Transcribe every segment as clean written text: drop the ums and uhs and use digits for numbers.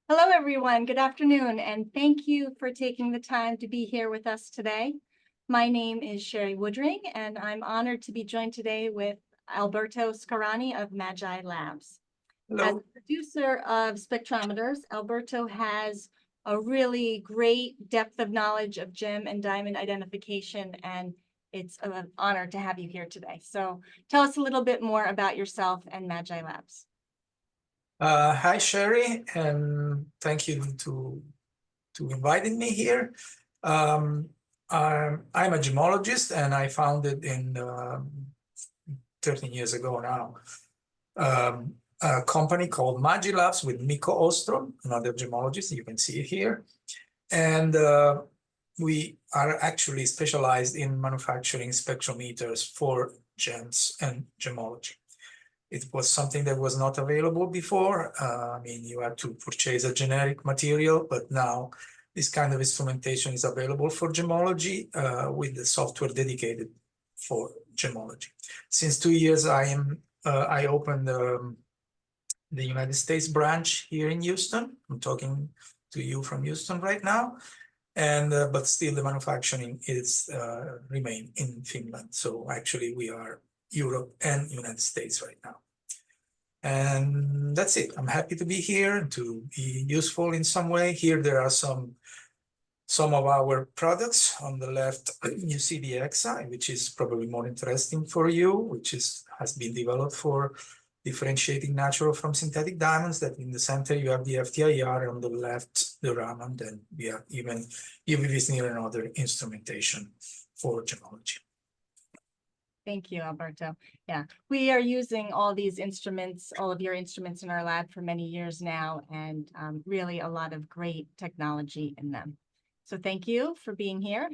Hello, everyone. Good afternoon, and thank you for taking the time to be here with us today. My name is Sherry Woodring, and I'm honored to be joined today with Alberto Scarani of MAGI Labs. As Hello. a producer of spectrometers, Alberto has a really great depth of knowledge of gem and diamond identification, and it's an honor to have you here today. So tell us a little bit more about yourself and MAGI Labs. Hi, Sherry, and thank you to inviting me here. I'm a gemologist, and I founded in 13 years ago now a company called MAGI Labs with Mikko Ostrom, another gemologist. You can see it here, and we are actually specialized in manufacturing spectrometers for gems and gemology. It was something that was not available before. I mean, you had to purchase a generic material, but now this kind of instrumentation is available for gemology with the software dedicated for gemology. Since 2 years, I opened the United States branch here in Houston. I'm talking to you from Houston right now, and but still the manufacturing is remain in Finland. So actually, we are Europe and United States right now. And that's it. I'm happy to be here to be useful in some way. Here there are some of our products. On the left, you see the XI, which is probably more interesting for you, which has been developed for differentiating natural from synthetic diamonds. That in the center you have the FTIR, on the left the Raman, and we have even UV Wisner and other instrumentation for gemology. Thank you, Alberto. Yeah, we are using all these instruments, all of your instruments in our lab for many years now, and really a lot of great technology in them. So thank you for being here.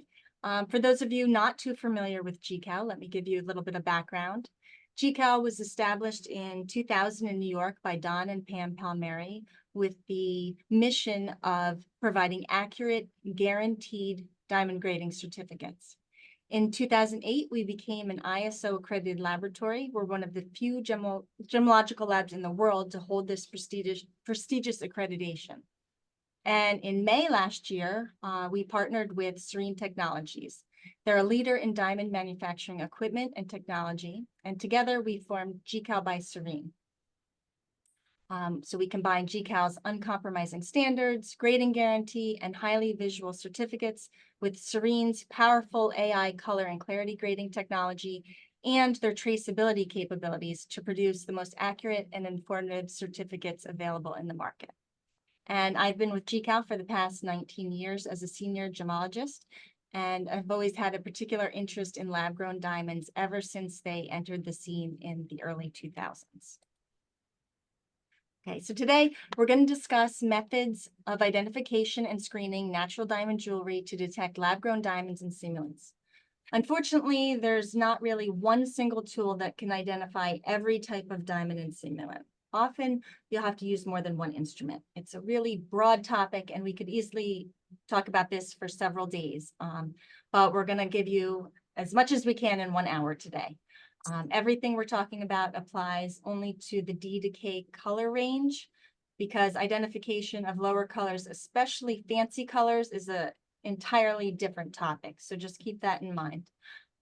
For those of you not too familiar with GCAL, let me give you a little bit of background. GCAL was established in 2000 in New York by Don and Pam Palmieri with the mission of providing accurate, guaranteed diamond grading certificates. In 2008, we became an ISO accredited laboratory. We're one of the few gemological labs in the world to hold this prestigious accreditation. And in May last year, we partnered with Serene Technologies. They're a leader in diamond manufacturing equipment and technology, and together we formed GCAL by Serene. So we combine GCAL's uncompromising standards, grading guarantee, and highly visual certificates with Serene's powerful AI color and clarity grading technology and their traceability capabilities to produce the most accurate and informative certificates available in the market. And I've been with GCAL for the past 19 years as a senior gemologist, and I've always had a particular interest in lab-grown diamonds ever since they entered the scene in the early 2000s. Okay, so today we're going to discuss methods of identification and screening natural diamond jewelry to detect lab-grown diamonds and simulants. Unfortunately, there's not really one single tool that can identify every type of diamond and simulant. Often you'll have to use more than one instrument. It's a really broad topic, and we could easily talk about this for several days, but we're going to give you as much as we can in 1 hour today. Everything we're talking about applies only to the D to K color range, because identification of lower colors, especially fancy colors, is an entirely different topic. So just keep that in mind.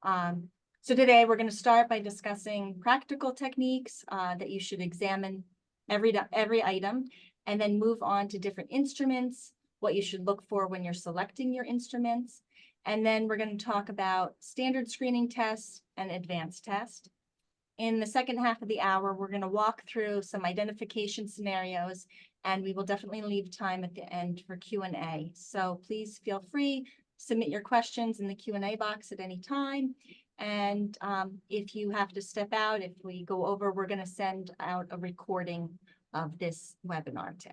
So today we're going to start by discussing practical techniques that you should examine every item, and then move on to different instruments, what you should look for when you're selecting your instruments. And then we're going to talk about standard screening tests and advanced tests. In the second half of the hour, we're going to walk through some identification scenarios, and we will definitely leave time at the end for Q&A. So please feel free, submit your questions in the Q&A box at any time. And if you have to step out, if we go over, we're going to send out a recording of this webinar too.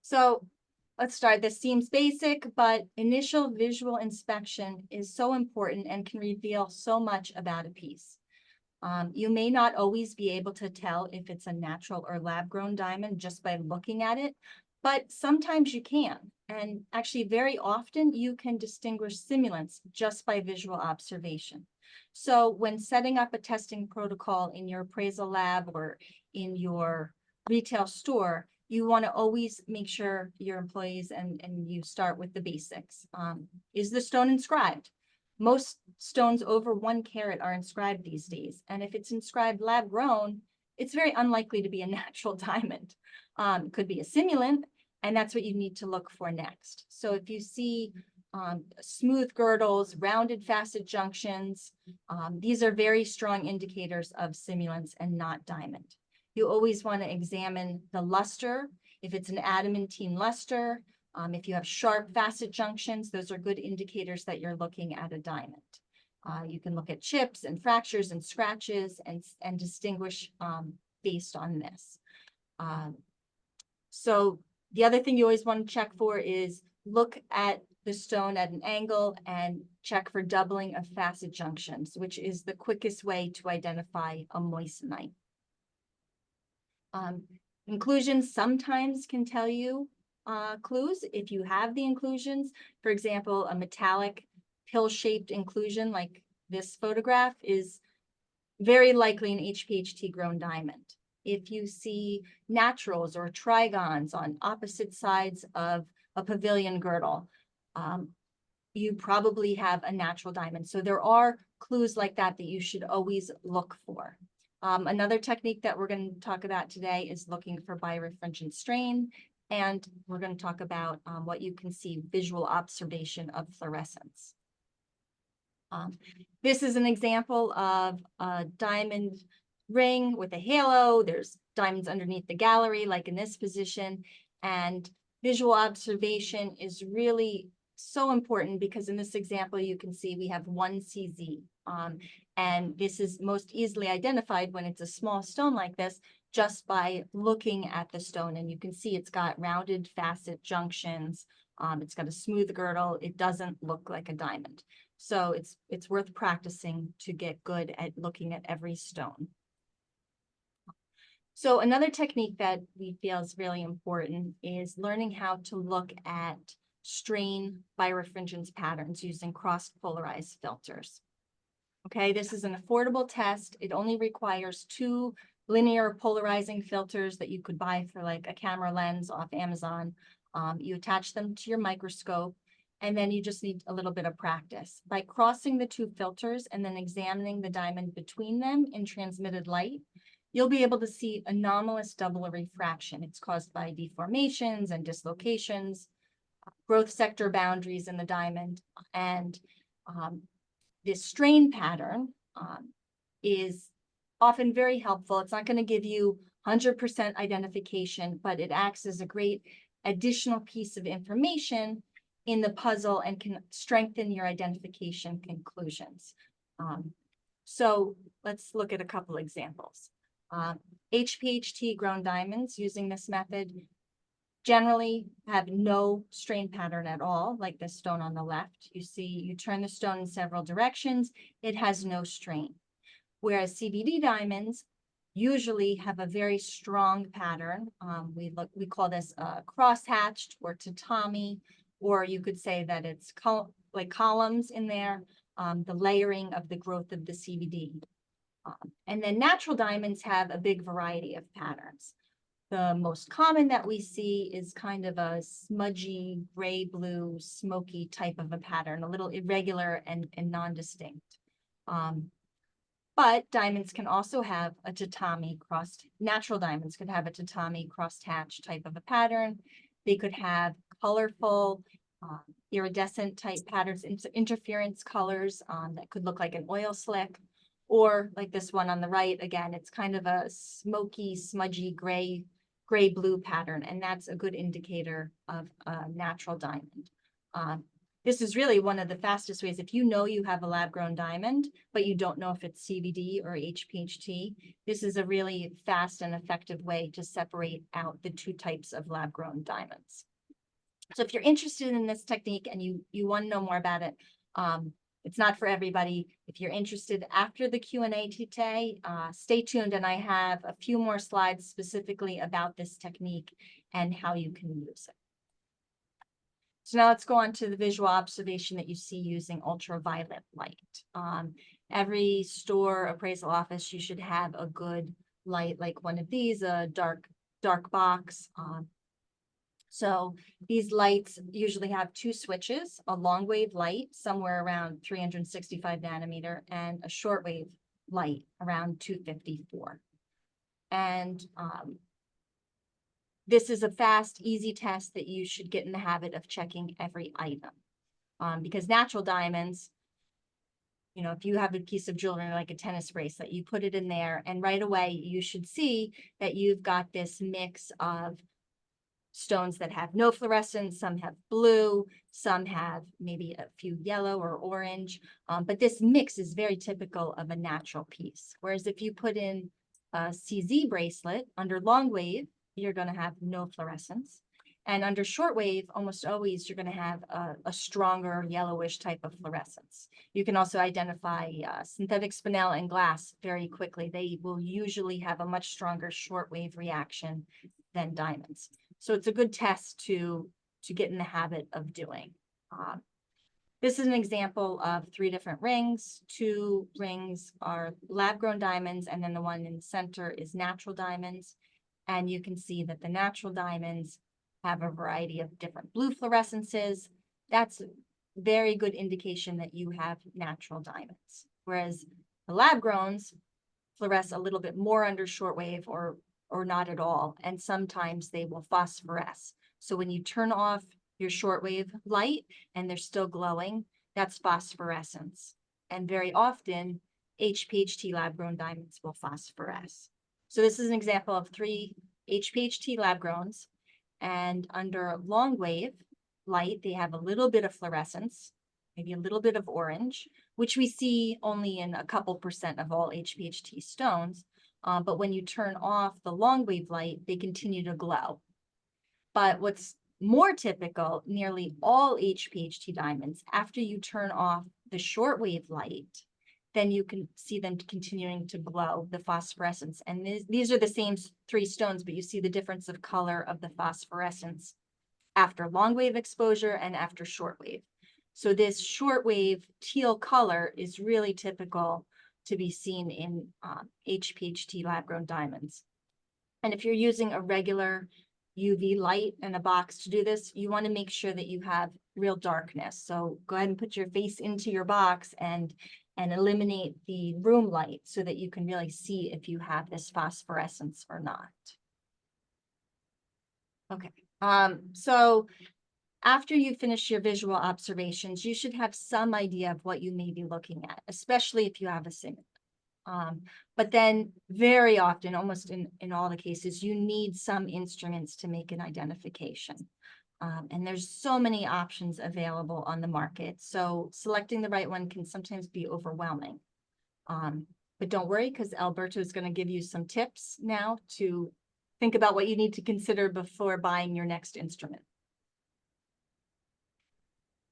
So let's start. This seems basic, but initial visual inspection is so important and can reveal so much about a piece. You may not always be able to tell if it's a natural or lab-grown diamond just by looking at it, but sometimes you can. And actually, very often you can distinguish simulants just by visual observation. So when setting up a testing protocol in your appraisal lab or in your retail store, you want to always make sure your employees and you start with the basics. Is the stone inscribed? Most stones over 1 carat are inscribed these days. And if it's inscribed lab grown, it's very unlikely to be a natural diamond. It could be a simulant, and that's what you need to look for next. So if you see smooth girdles, rounded facet junctions, these are very strong indicators of simulants and not diamond. You always want to examine the luster. If it's an adamantine luster, if you have sharp facet junctions, those are good indicators that you're looking at a diamond. You can look at chips and fractures and scratches and distinguish based on this. So the other thing you always want to check for is look at the stone at an angle and check for doubling of facet junctions, which is the quickest way to identify a moissanite. Inclusions sometimes can tell you clues if you have the inclusions. For example, a metallic pill-shaped inclusion like this photograph is very likely an HPHT grown diamond. If you see naturals or trigons on opposite sides of a pavilion girdle, you probably have a natural diamond. So there are clues like that that you should always look for. Another technique that we're going to talk about today is looking for birefringent strain, and we're going to talk about what you can see, visual observation of fluorescence. This is an example of a diamond ring with a halo. There's diamonds underneath the gallery, like in this position, and visual observation is really so important because in this example, you can see we have 1 CZ. And this is most easily identified when it's a small stone like this, just by looking at the stone. And you can see it's got rounded facet junctions. It's got a smooth girdle. It doesn't look like a diamond. So it's worth practicing to get good at looking at every stone. So another technique that we feel is really important is learning how to look at strain birefringence patterns using cross-polarized filters. Okay, this is an affordable test. It only requires 2 linear polarizing filters that you could buy for like a camera lens off Amazon. You attach them to your microscope, and then you just need a little bit of practice. By crossing the 2 filters and then examining the diamond between them in transmitted light, you'll be able to see anomalous double refraction. It's caused by deformations and dislocations, growth sector boundaries in the diamond, and this strain pattern is often very helpful. It's not going to give you 100% identification, but it acts as a great additional piece of information in the puzzle and can strengthen your identification conclusions. So let's look at a couple examples. HPHT grown diamonds using this method generally have no strain pattern at all, like this stone on the left. You see, you turn the stone in several directions, it has no strain. Whereas CVD diamonds usually have a very strong pattern. We call this cross-hatched or tatami, or you could say that it's like columns in there, the layering of the growth of the CVD. And then natural diamonds have a big variety of patterns. The most common that we see is kind of a smudgy, gray-blue, smoky type of a pattern, a little irregular and non-distinct. But diamonds can also have a tatami crossed, natural diamonds could have a tatami crossed-hatch type of a pattern. They could have colorful, iridescent type patterns, interference colors that could look like an oil slick. Or like this one on the right, again, it's kind of a smoky, smudgy, gray-blue pattern, and that's a good indicator of a natural diamond. This is really one of the fastest ways. If you know you have a lab-grown diamond, but you don't know if it's CVD or HPHT, this is a really fast and effective way to separate out the 2 types of lab-grown diamonds. So if you're interested in this technique and you want to know more about it, it's not for everybody. If you're interested after the Q&A today, stay tuned, and I have a few more slides specifically about this technique and how you can use it. So now let's go on to the visual observation that you see using ultraviolet light. Every store appraisal office, you should have a good light like one of these, a dark dark box. So these lights usually have two switches, a long wave light somewhere around 365 nanometer and a short wave light around 254. And this is a fast, easy test that you should get in the habit of checking every item. Because natural diamonds, you know, if you have a piece of jewelry like a tennis bracelet, you put it in there and right away you should see that you've got this mix of stones that have no fluorescence, some have blue, some have maybe a few yellow or orange. But this mix is very typical of a natural piece. Whereas if you put in a CZ bracelet under long wave, you're going to have no fluorescence. And under short wave, almost always you're going to have a stronger yellowish type of fluorescence. You can also identify synthetic spinel and glass very quickly. They will usually have a much stronger short wave reaction than diamonds. So it's a good test to get in the habit of doing. This is an example of 3 different rings. 2 rings are lab-grown diamonds, and then the one in the center is natural diamonds. And you can see that the natural diamonds have a variety of different blue fluorescences. That's a very good indication that you have natural diamonds. Whereas the lab-growns fluoresce a little bit more under shortwave or not at all, and sometimes they will phosphoresce. So when you turn off your shortwave light and they're still glowing, that's phosphorescence. And very often, HPHT lab-grown diamonds will phosphoresce. So this is an example of 3 HPHT lab-growns, and under long wave light, they have a little bit of fluorescence, maybe a little bit of orange, which we see only in a couple % of all HPHT stones. But when you turn off the long wave light, they continue to glow. But what's more typical, nearly all HPHT diamonds, after you turn off the short wave light, then you can see them continuing to glow, the phosphorescence. And these are the same 3 stones, but you see the difference of color of the phosphorescence after long wave exposure and after short wave. So this short wave teal color is really typical to be seen in HPHT lab-grown diamonds. And if you're using a regular UV light in a box to do this, you want to make sure that you have real darkness. So go ahead and put your face into your box and eliminate the room light so that you can really see if you have this phosphorescence or not. Okay, so after you finish your visual observations, you should have some idea of what you may be looking at, especially if you have a simulant. But then very often, almost in all the cases, you need some instruments to make an identification. And there's so many options available on the market. So selecting the right one can sometimes be overwhelming. But don't worry, because Alberto is going to give you some tips now to think about what you need to consider before buying your next instrument.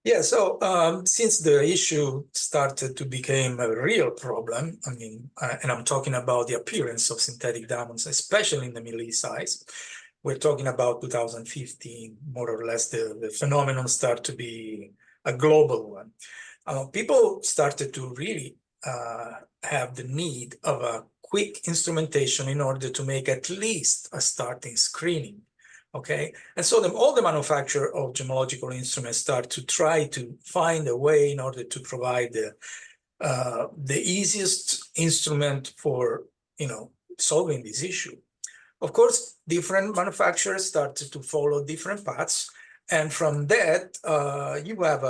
Yeah, so since the issue started to become a real problem, I mean, and I'm talking about the appearance of synthetic diamonds, especially in the Middle East size, we're talking about 2015, more or less, the phenomenon started to be a global one. People started to really have the need of a quick instrumentation in order to make at least a starting screening. Okay, and so all the manufacturers of gemological instruments start to try to find a way in order to provide the easiest instrument for, solving this issue. Of course, different manufacturers started to follow different paths, and from that, you have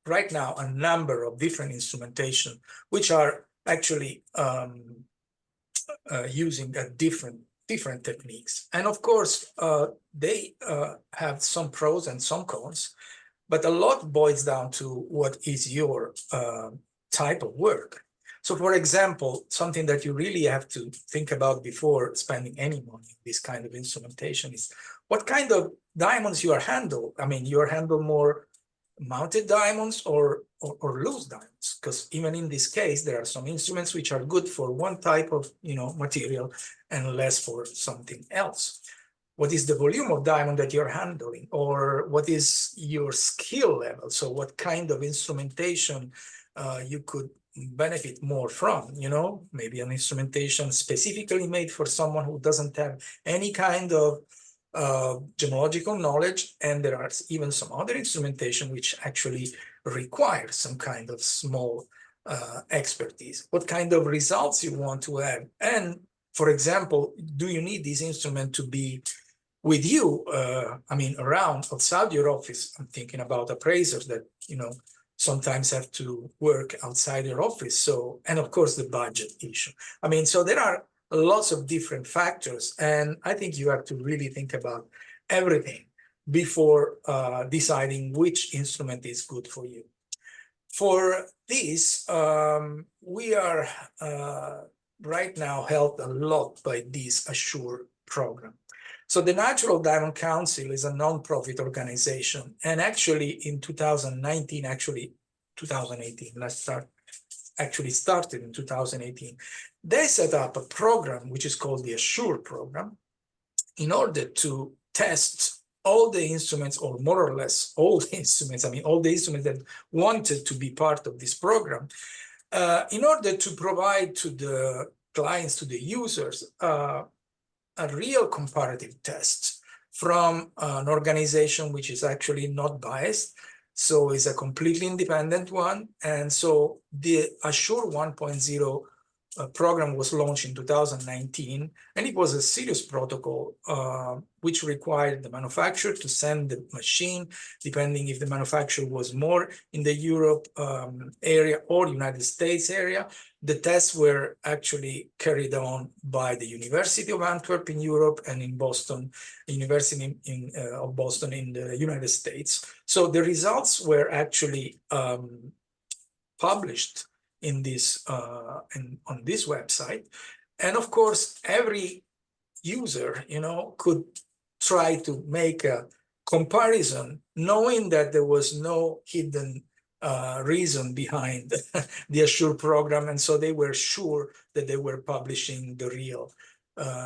right now a number of different instrumentation which are actually using a different techniques. And of course, they have some pros and some cons, but a lot boils down to what is your type of work. So for example, something that you really have to think about before spending any money on this kind of instrumentation is what kind of diamonds you are handling. I mean, you are handling more mounted diamonds or loose diamonds, because even in this case, there are some instruments which are good for one type of material and less for something else. What is the volume of diamond that you're handling, or what is your skill level? So what kind of instrumentation you could benefit more from, maybe an instrumentation specifically made for someone who doesn't have any kind of gemological knowledge. And there are even some other instrumentation which actually require some kind of small expertise. What kind of results you want to have? And for example, do you need this instrument to be with you, around outside your office? I'm thinking about appraisers that, sometimes have to work outside your office. So, and of course, the budget issue. So there are lots of different factors, and I think you have to really think about everything before deciding which instrument is good for you. For this, we are right now helped a lot by this Assure program. So the Natural Diamond Council is a non-profit organization, and actually in 2018, started in 2018. They set up a program which is called the Assure program in order to test all the instruments, or more or less all the instruments, all the instruments that wanted to be part of this program, in order to provide to the clients, to the users, a real comparative test from an organization which is actually not biased, so it's a completely independent one. And so the Assure 1.0 program was launched in 2019, and it was a serious protocol which required the manufacturer to send the machine, depending if the manufacturer was more in the Europe area or United States area. The tests were actually carried on by the University of Antwerp in Europe and in Boston, University of Boston in the United States. So the results were actually published in this on this website, and of course every user could try to make a comparison, knowing that there was no hidden reason behind the Assure program, and so they were sure that they were publishing the real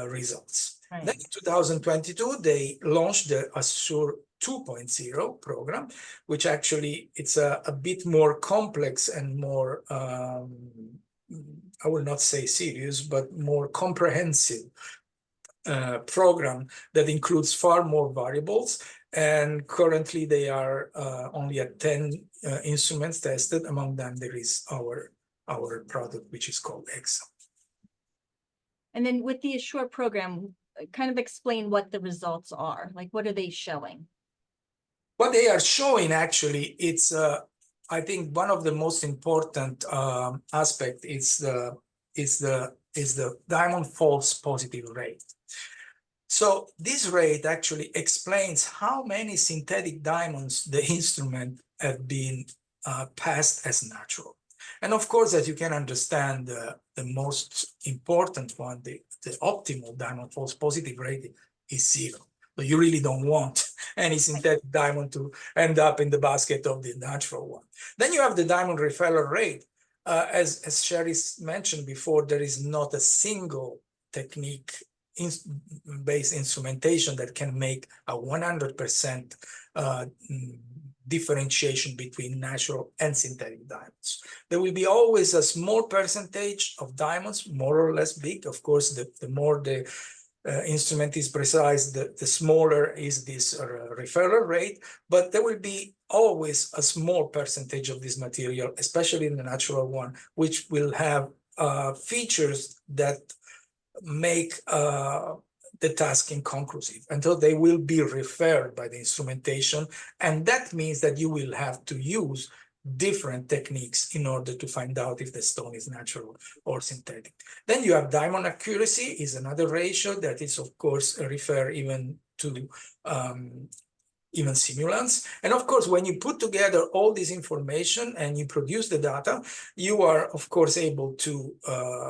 results. Right. Then in 2022 they launched the Assure 2.0 program, which actually it's a bit more complex and more, I will not say serious, but more comprehensive program that includes far more variables. And currently they are only at 10 instruments tested. Among them, there is our product, which is called EXA. And then with the Assure program, kind of explain what the results are. Like, what are they showing? What they are showing, actually, it's I think one of the most important aspect is the diamond false positive rate. So this rate actually explains how many synthetic diamonds the instrument have been passed as natural. And of course, as you can understand, the most important one, the optimal diamond false positive rate is 0. So you really don't want any synthetic diamond to end up in the basket of the natural one. Then you have the diamond refeller rate. As Sherry mentioned before, there is not a single technique based instrumentation that can make a 100% differentiation between natural and synthetic diamonds. There will be always a small percentage of diamonds, more or less big. Of course, the more the instrument is precise, the smaller is this referral rate, but there will be always a small percentage of this material, especially in the natural one, which will have features that make the task inconclusive, until they will be referred by the instrumentation. And that means that you will have to use different techniques in order to find out if the stone is natural or synthetic. Then you have diamond accuracy is another ratio that is, of course, refer even to even simulants. And of course, when you put together all this information and you produce the data, you are, of course, able to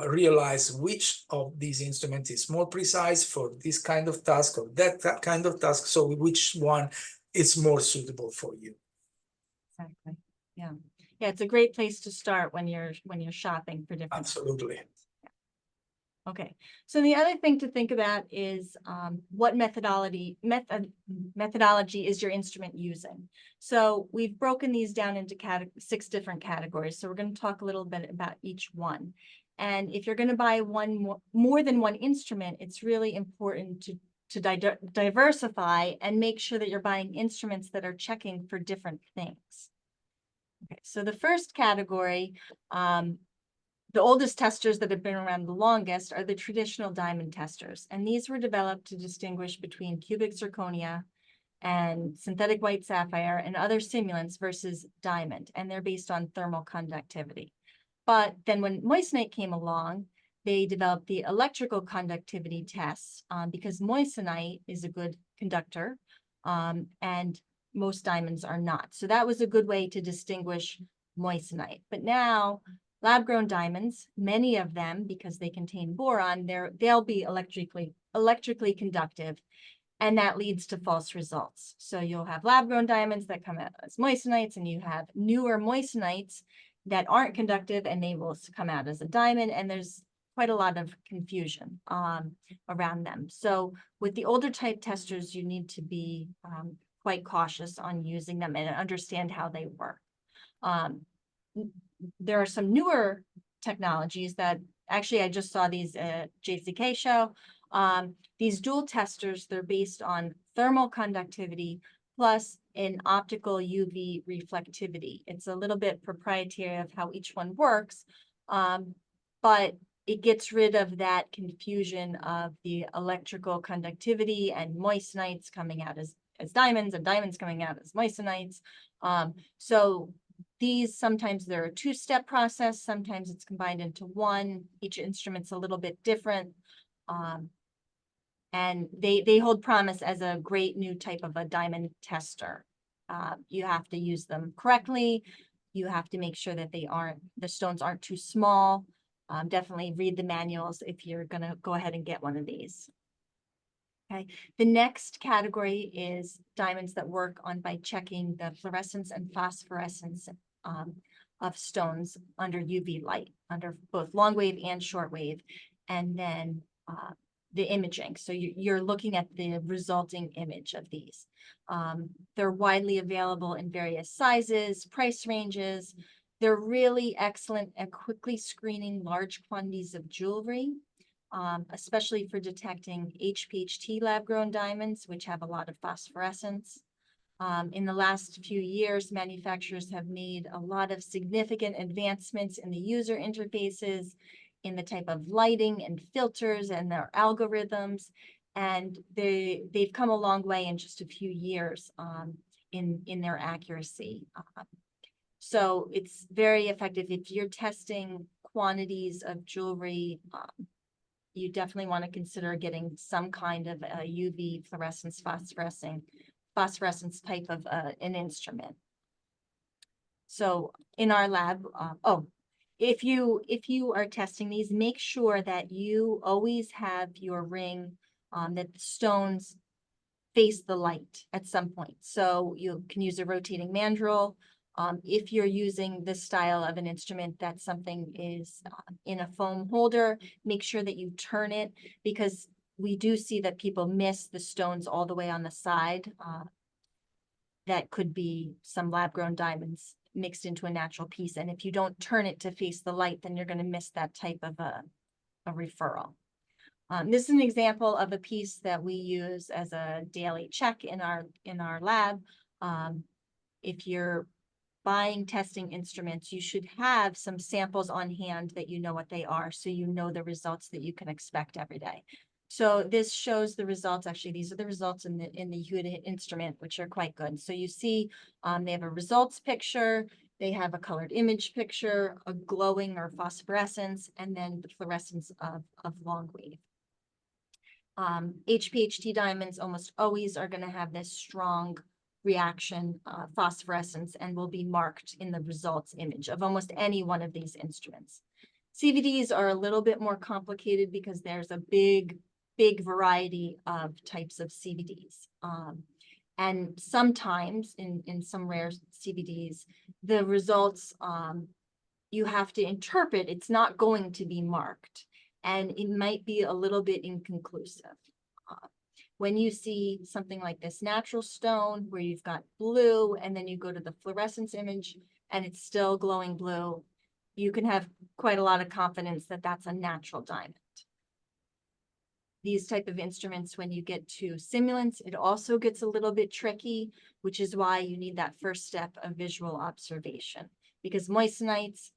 realize which of these instruments is more precise for this kind of task or that kind of task. So which one is more suitable for you. Exactly. Yeah. Yeah, it's a great place to start when you're shopping for different. Absolutely. Okay, so the other thing to think about is what methodology is your instrument using. So we've broken these down into 6 different categories. So we're going to talk a little bit about each one. And if you're going to buy more than one instrument, it's really important to diversify and make sure that you're buying instruments that are checking for different things. Okay, so the first category, the oldest testers that have been around the longest are the traditional diamond testers. And these were developed to distinguish between cubic zirconia and synthetic white sapphire and other simulants versus diamond. And they're based on thermal conductivity. But then when moissanite came along, they developed the electrical conductivity tests because moissanite is a good conductor and most diamonds are not. So that was a good way to distinguish moissanite. But now lab-grown diamonds, many of them, because they contain boron, they'll be electrically conductive, and that leads to false results. So you'll have lab-grown diamonds that come out as moissanites, and you have newer moissanites that aren't conductive, and they will come out as a diamond, and there's quite a lot of confusion around them. So with the older type testers, you need to be quite cautious on using them and understand how they work. There are some newer technologies that actually I just saw these at JCK show. These dual testers, they're based on thermal conductivity plus an optical UV reflectivity. It's a little bit proprietary of how each one works, but it gets rid of that confusion of the electrical conductivity and moissanites coming out as diamonds and diamonds coming out as moissanites. So these, sometimes they're a 2-step process, sometimes it's combined into one. Each instrument's a little bit different. And they hold promise as a great new type of a diamond tester. You have to use them correctly. You have to make sure that the stones aren't too small. Definitely read the manuals if you're gonna go ahead and get one of these. Okay, the next category is diamonds that work on by checking the fluorescence and phosphorescence of stones under UV light, under both long wave and short wave, and then the imaging. So you're looking at the resulting image of these. They're widely available in various sizes, price ranges. They're really excellent at quickly screening large quantities of jewelry, especially for detecting HPHT lab-grown diamonds, which have a lot of phosphorescence. In the last few years, manufacturers have made a lot of significant advancements in the user interfaces, in the type of lighting and filters and their algorithms, and they've come a long way in just a few years in their accuracy. So it's very effective if you're testing quantities of jewelry. You definitely want to consider getting some kind of a UV fluorescence phosphorescence type of an instrument. So in our lab, if you are testing these, make sure that you always have your ring that the stones face the light at some point. So you can use a rotating mandrel. If you're using this style of an instrument that something is in a foam holder, make sure that you turn it, because we do see that people miss the stones all the way on the side. That could be some lab-grown diamonds mixed into a natural piece. And if you don't turn it to face the light, then you're going to miss that type of a referral. This is an example of a piece that we use as a daily check in our lab. If you're buying testing instruments, you should have some samples on hand that you know what they are, so you know the results that you can expect every day. So this shows the results. Actually, these are the results in the Huda instrument, which are quite good. So you see they have a results picture, they have a colored image picture, a glowing or phosphorescence, and then the fluorescence of long wave. HPHT diamonds almost always are going to have this strong reaction phosphorescence and will be marked in the results image of almost any one of these instruments. CVDs are a little bit more complicated because there's a big variety of types of CVDs. And sometimes in some rare CVDs, the results you have to interpret, it's not going to be marked. and it might be a little bit inconclusive. When you see something like this natural stone where you've got blue and then you go to the fluorescence image and it's still glowing blue, you can have quite a lot of confidence that that's a natural diamond. These type of instruments, when you get to simulants, it also gets a little bit tricky, which is why you need that first step of visual observation. Because moissanites,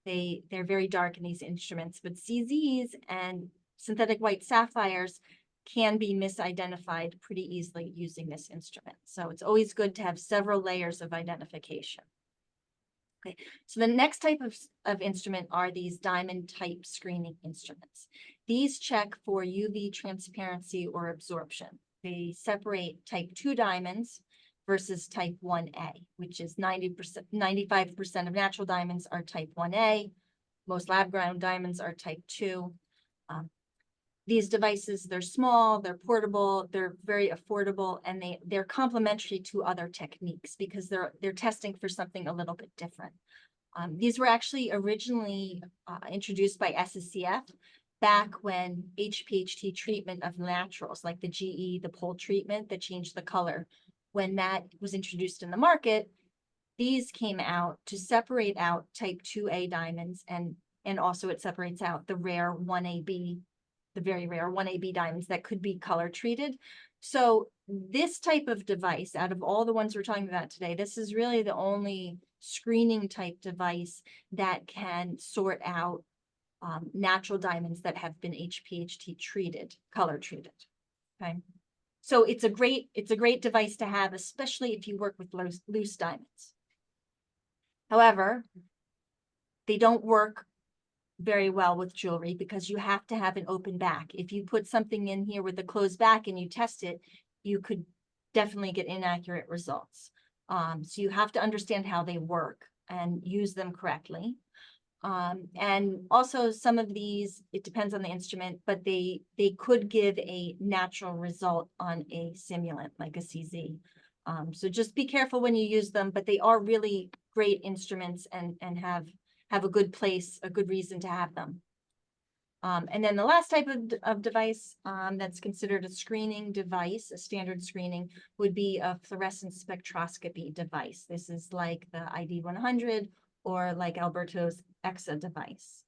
they're very dark in these instruments, but CZs and synthetic white sapphires can be misidentified pretty easily using this instrument. So it's always good to have several layers of identification. Okay, so the next type of instrument are these diamond type screening instruments. These check for UV transparency or absorption. They separate type 2 diamonds versus type 1A, which is 90%, 95% of natural diamonds are type 1A. Most lab grown diamonds are type 2. These devices, they're small, they're portable, they're very affordable, and they're complementary to other techniques because they're testing for something a little bit different. These were actually originally introduced by SSCF back when HPHT treatment of naturals, like the GE, the pole treatment that changed the color, when that was introduced in the market, these came out to separate out type 2A diamonds, and also it separates out the rare 1AB, the very rare 1AB diamonds that could be color treated. So this type of device, out of all the ones we're talking about today, this is really the only screening type device that can sort out natural diamonds that have been HPHT treated, color treated. Okay, so it's a great device to have, especially if you work with loose diamonds. However, they don't work very well with jewelry because you have to have an open back. If you put something in here with a closed back and you test it, you could definitely get inaccurate results. So you have to understand how they work and use them correctly. And also some of these, it depends on the instrument, but they could give a natural result on a simulant like a CZ. So just be careful when you use them, but they are really great instruments and have a good place, a good reason to have them. And then the last type of device that's considered a screening device, a standard screening, would be a fluorescence spectroscopy device. This is like the ID100 or like Alberto's EXA device.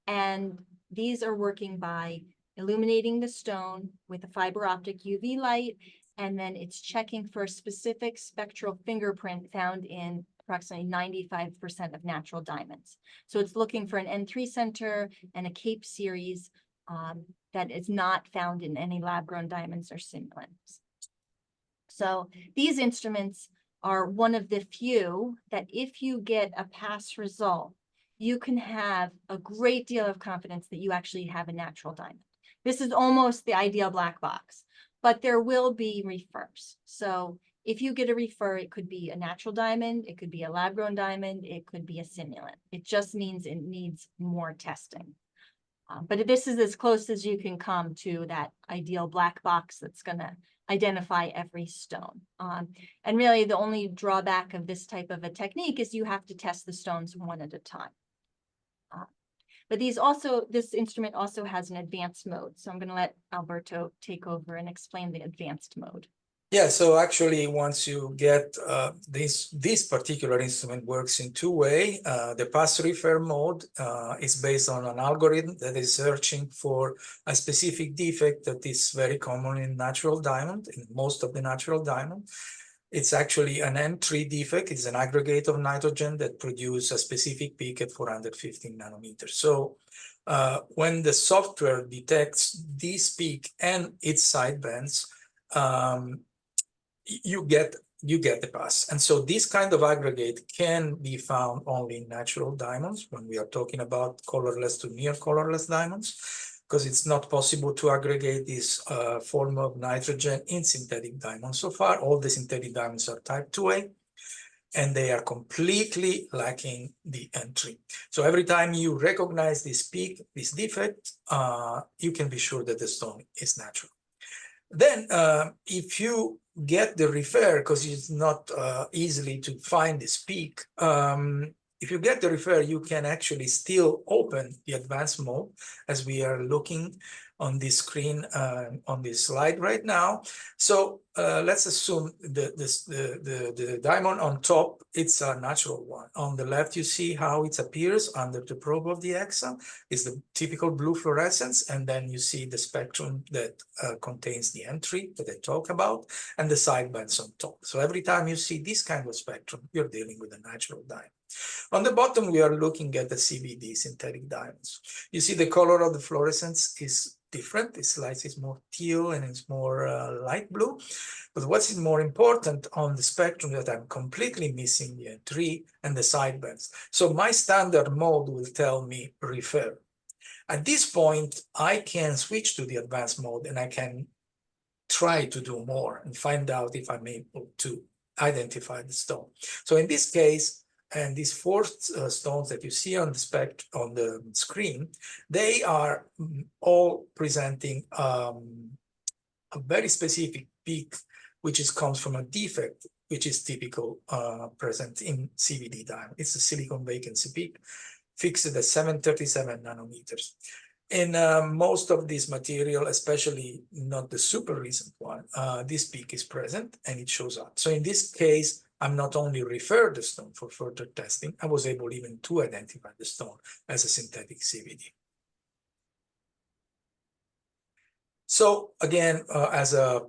And these are working by illuminating the stone with a fiber optic UV light, and then it's checking for a specific spectral fingerprint found in approximately 95% of natural diamonds. So it's looking for an N3 center and a Cape series that is not found in any lab-grown diamonds or simulants. So these instruments are one of the few that if you get a pass result, you can have a great deal of confidence that you actually have a natural diamond. This is almost the ideal black box, but there will be refers. So if you get a refer, it could be a natural diamond, it could be a lab-grown diamond, it could be a simulant. It just means it needs more testing. But this is as close as you can come to that ideal black box that's going to identify every stone. And really the only drawback of this type of a technique is you have to test the stones one at a time. But this instrument also has an advanced mode. So I'm going to let Alberto take over and explain the advanced mode. Yeah, so actually, once you get this particular instrument works in two ways. The pass refer mode is based on an algorithm that is searching for a specific defect that is very common in natural diamond, in most of the natural diamond. It's actually an N3 defect. It's an aggregate of nitrogen that produces a specific peak at 415 nanometers. So when the software detects this peak and its side bands, you get the pass. And so this kind of aggregate can be found only in natural diamonds when we are talking about colorless to near colorless diamonds, because it's not possible to aggregate this form of nitrogen in synthetic diamonds. So far, all the synthetic diamonds are type 2A, and they are completely lacking the N3. So every time you recognize this peak, this defect, you can be sure that the stone is natural. Then if you get the refer, because it's not easily to find this peak, if you get the refer, you can actually still open the advanced mode as we are looking on this screen on this slide right now. So let's assume the diamond on top, it's a natural one. On the left, you see how it appears under the probe of the EXA. It's the typical blue fluorescence, and then you see the spectrum that contains the entry that I talk about, and the sidebands on top. So every time you see this kind of spectrum, you're dealing with a natural diamond. On the bottom, we are looking at the CVD, synthetic diamonds. You see the color of the fluorescence is different. It's slightly more teal and it's more light blue. But what's more important on the spectrum that I'm completely missing the entry and the sidebands. So my standard mode will tell me refer. At this point, I can switch to the advanced mode and I can try to do more and find out if I'm able to identify the stone. So in this case, and these four stones that you see on the screen, they are all presenting a very specific peak, which comes from a defect, which is typical present in CVD diamond. It's a silicon vacancy peak, fixed at 737 nanometers. In most of this material, especially not the super recent one, this peak is present and it shows up. So in this case, I'm not only referred the stone for further testing, I was able even to identify the stone as a synthetic CVD. So again, as a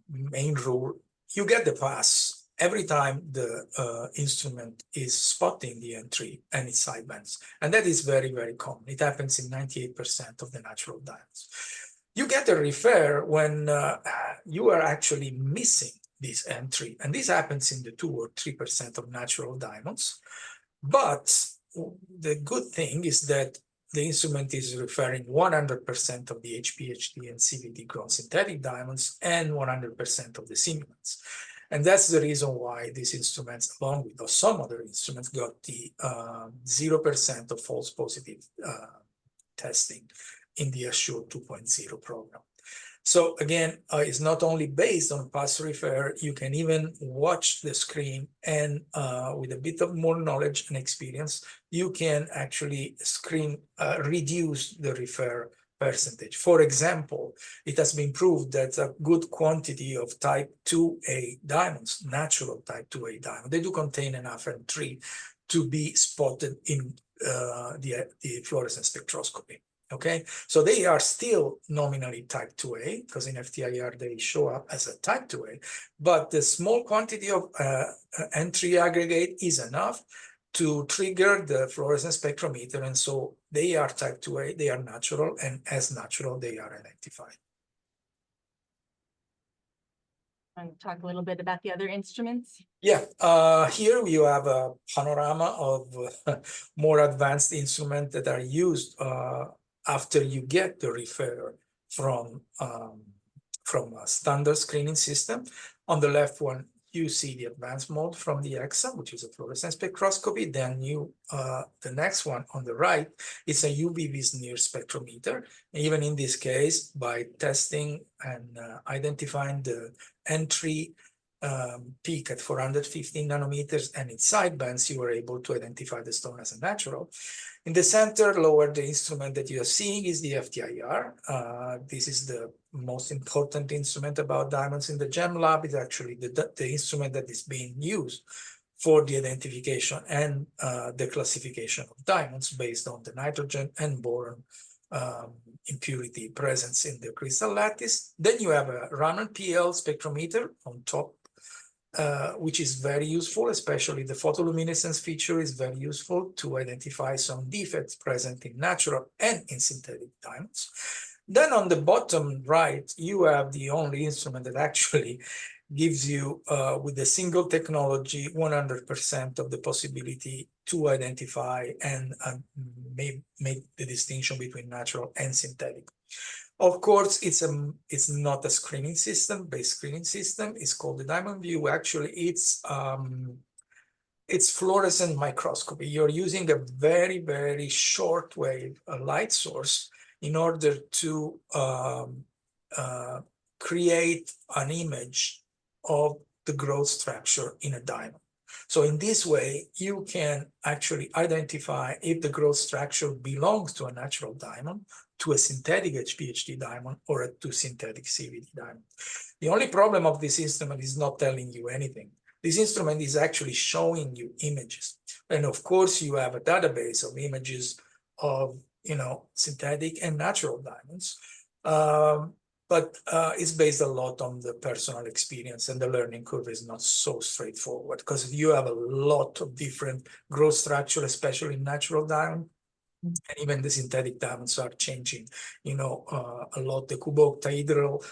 main rule, you get the pass every time the instrument is spotting the entry and its sidebands. And that is very, very common. It happens in 98% of the natural diamonds. You get a refer when you are actually missing this entry. And this happens in the 2 or 3% of natural diamonds. But the good thing is that the instrument is referring 100% of the HPHD and CVD grown synthetic diamonds and 100% of the simulants. And that's the reason why these instruments, along with some other instruments, got the 0% of false positive testing in the Assure 2.0 program. So again, it's not only based on pass refer, you can even watch the screen and with a bit of more knowledge and experience, you can actually reduce the refer percentage. For example, it has been proved that a good quantity of type 2A diamonds, natural type 2A diamond, they do contain enough N3 to be spotted in the fluorescence spectroscopy. Okay, so they are still nominally type 2A because in FTIR they show up as a type 2A, but the small quantity of N3 aggregate is enough to trigger the fluorescence spectrometer, and so they are type 2A, they are natural, and as natural they are identified. And talk a little bit about the other instruments. Yeah, here you have a panorama of more advanced instruments that are used after you get the refer from a standard screening system. On the left one, you see the advanced mode from the EXA, which is a fluorescence spectroscopy. Then the next one on the right is a UV smear spectrometer. Even in this case, by testing and identifying the entry peak at 415 nanometers and its sidebands, you were able to identify the stone as a natural. In the center, lower, the instrument that you are seeing is the FTIR. This is the most important instrument about diamonds in the Gem Lab. It's actually the instrument that is being used for the identification and the classification of diamonds based on the nitrogen and boron impurity presence in the crystal lattice. Then you have a Raman PL spectrometer on top, which is very useful, especially the photoluminescence feature is very useful to identify some defects present in natural and in synthetic diamonds. Then on the bottom right, you have the only instrument that actually gives you, with a single technology, 100% of the possibility to identify and make the distinction between natural and synthetic. Of course, it's not a screening system, based screening system. It's called the Diamond View. Actually, it's fluorescent microscopy. You're using a very, very short wave light source in order to create an image of the growth structure in a diamond. So in this way, you can actually identify if the growth structure belongs to a natural diamond, to a synthetic HPHD diamond, or to synthetic CVD diamond. The only problem of this instrument is not telling you anything. This instrument is actually showing you images. And of course, you have a database of images of, synthetic and natural diamonds. But it's based a lot on the personal experience, and the learning curve is not so straightforward because you have a lot of different growth structure, especially in natural diamond. And even the synthetic diamonds are changing, a lot. The cuboctahedral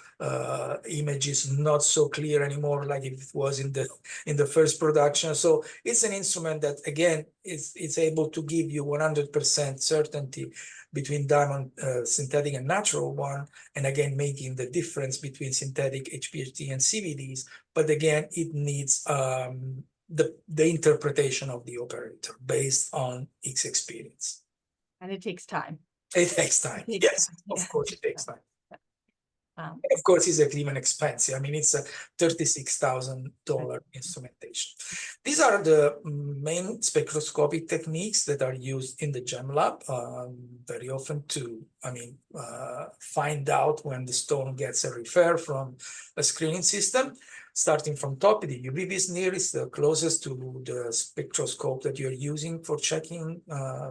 image is not so clear anymore like it was in the first production. So it's an instrument that, again, it's able to give you 100% certainty between diamond, synthetic and natural one, and again, making the difference between synthetic HPHD and CVDs. But again, it needs the interpretation of the operator based on its experience. And it takes time. It takes time. It takes Yes, time. of Yeah. course, it takes time. Um, Of course, it's even expensive. I mean, it's a $36,000 instrumentation. These are the main spectroscopic techniques that are used in the Gem Lab very often to, find out when the stone gets a refer from a screening system. Starting from top, the UV Visnir is the closest to the spectroscope that you're using for checking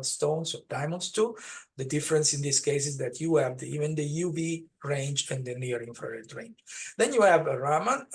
stones or diamonds too. The difference in this case is that you have even the UV range and the near infrared range. Then you have a Raman.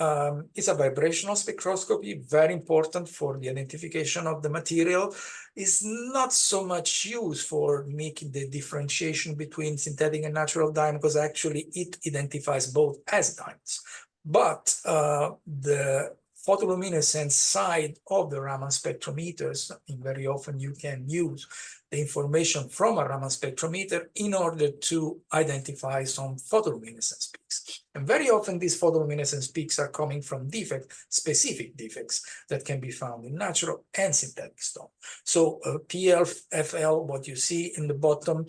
It's a vibrational spectroscopy, very important for the identification of the material. It's not so much used for making the differentiation between synthetic and natural diamond, because actually it identifies both as diamonds. But the photoluminescence side of the Raman spectrometers, very often you can use the information from a Raman spectrometer in order to identify some photoluminescence peaks. And very often these photoluminescence peaks are coming from specific defects that can be found in natural and synthetic stone. So PLFL, what you see in the bottom,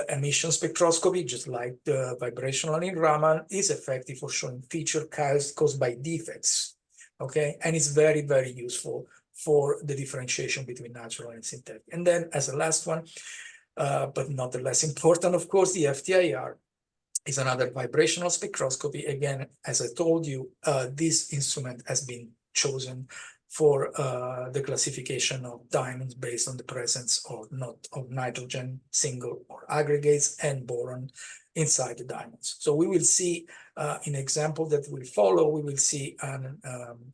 emission spectroscopy, just like the vibrational in Raman, is effective for showing feature caused by defects. Okay, and it's very, very useful for the differentiation between natural and synthetic. And then as a last one, but not the less important, of course, the FTIR is another vibrational spectroscopy. Again, as I told you, this instrument has been chosen for the classification of diamonds based on the presence or not of nitrogen, single or aggregates, and boron inside the diamonds. So we will see in example that will follow, we will see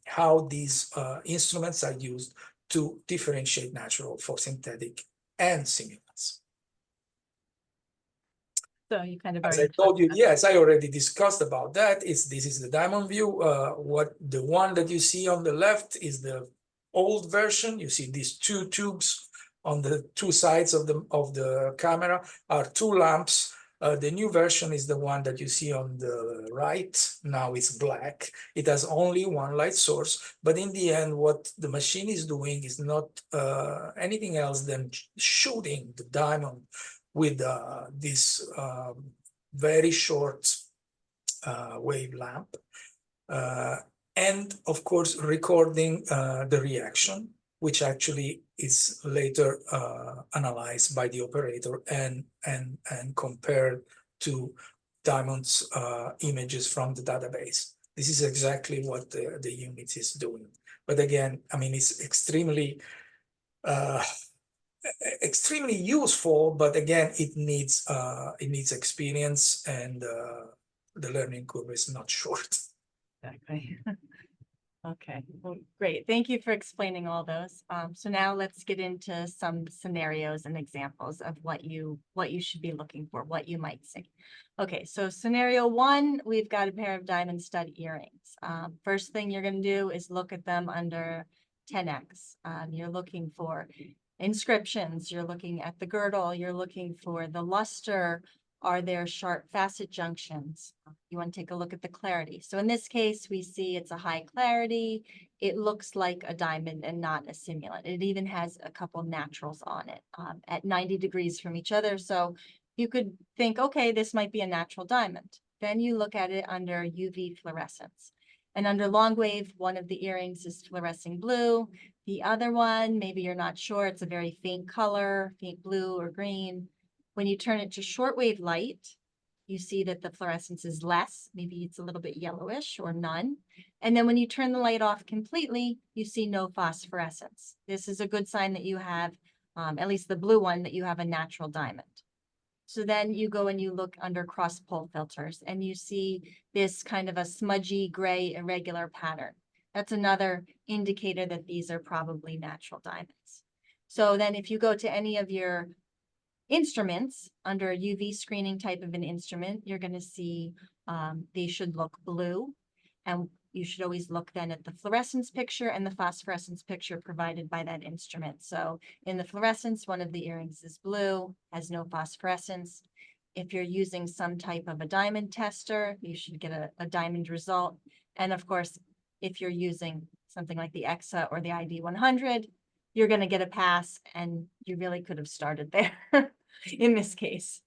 how these instruments are used to differentiate natural for synthetic and simulants. So you kind of As already I told you, talked yes, I already discussed about that. This is the diamond view. The one that you see on the left is the old version. You see these two tubes on the two sides of the camera are two lamps. The new version is the one that you see on the right. Now it's black. It has only one light source, but in the end, what the machine is doing is not anything else than shooting the diamond with this very short wave lamp, and of course recording the reaction, which actually is later analyzed by the operator and compared to diamonds images from the database. This is exactly what the unit is doing. But again, I mean, it's extremely useful, but again, it needs experience, and the learning curve is not short. Exactly. Okay, well, great. Thank you for explaining all those. So now let's get into some scenarios and examples of what you should be looking for, what you might see. Okay, so scenario one, we've got a pair of diamond stud earrings. First thing you're going to do is look at them under 10x. You're looking for inscriptions, you're looking at the girdle, you're looking for the luster. Are there sharp facet junctions? You want to take a look at the clarity. So in this case, we see it's a high clarity. It looks like a diamond and not a simulant. It even has a couple naturals on it at 90 degrees from each other. So you could think, okay, this might be a natural diamond. Then you look at it under UV fluorescence. And under long wave, one of the earrings is fluorescing blue. The other one, maybe you're not sure, it's a very faint color, faint blue or green. When you turn it to shortwave light, you see that the fluorescence is less, maybe it's a little bit yellowish or none. And then when you turn the light off completely, you see no phosphorescence. This is a good sign that you have, at least the blue one, that you have a natural diamond. So then you go and you look under cross pole filters and you see this kind of a smudgy gray irregular pattern. That's another indicator that these are probably natural diamonds. So then if you go to any of your instruments under a UV screening type of an instrument, you're going to see they should look blue. And you should always look then at the fluorescence picture and the phosphorescence picture provided by that instrument. So in the fluorescence, one of the earrings is blue, has no phosphorescence. If you're using some type of a diamond tester, you should get a diamond result. And of course, if you're using something like the EXA or the ID 100, you're going to get a pass, and you really could have started there in this case.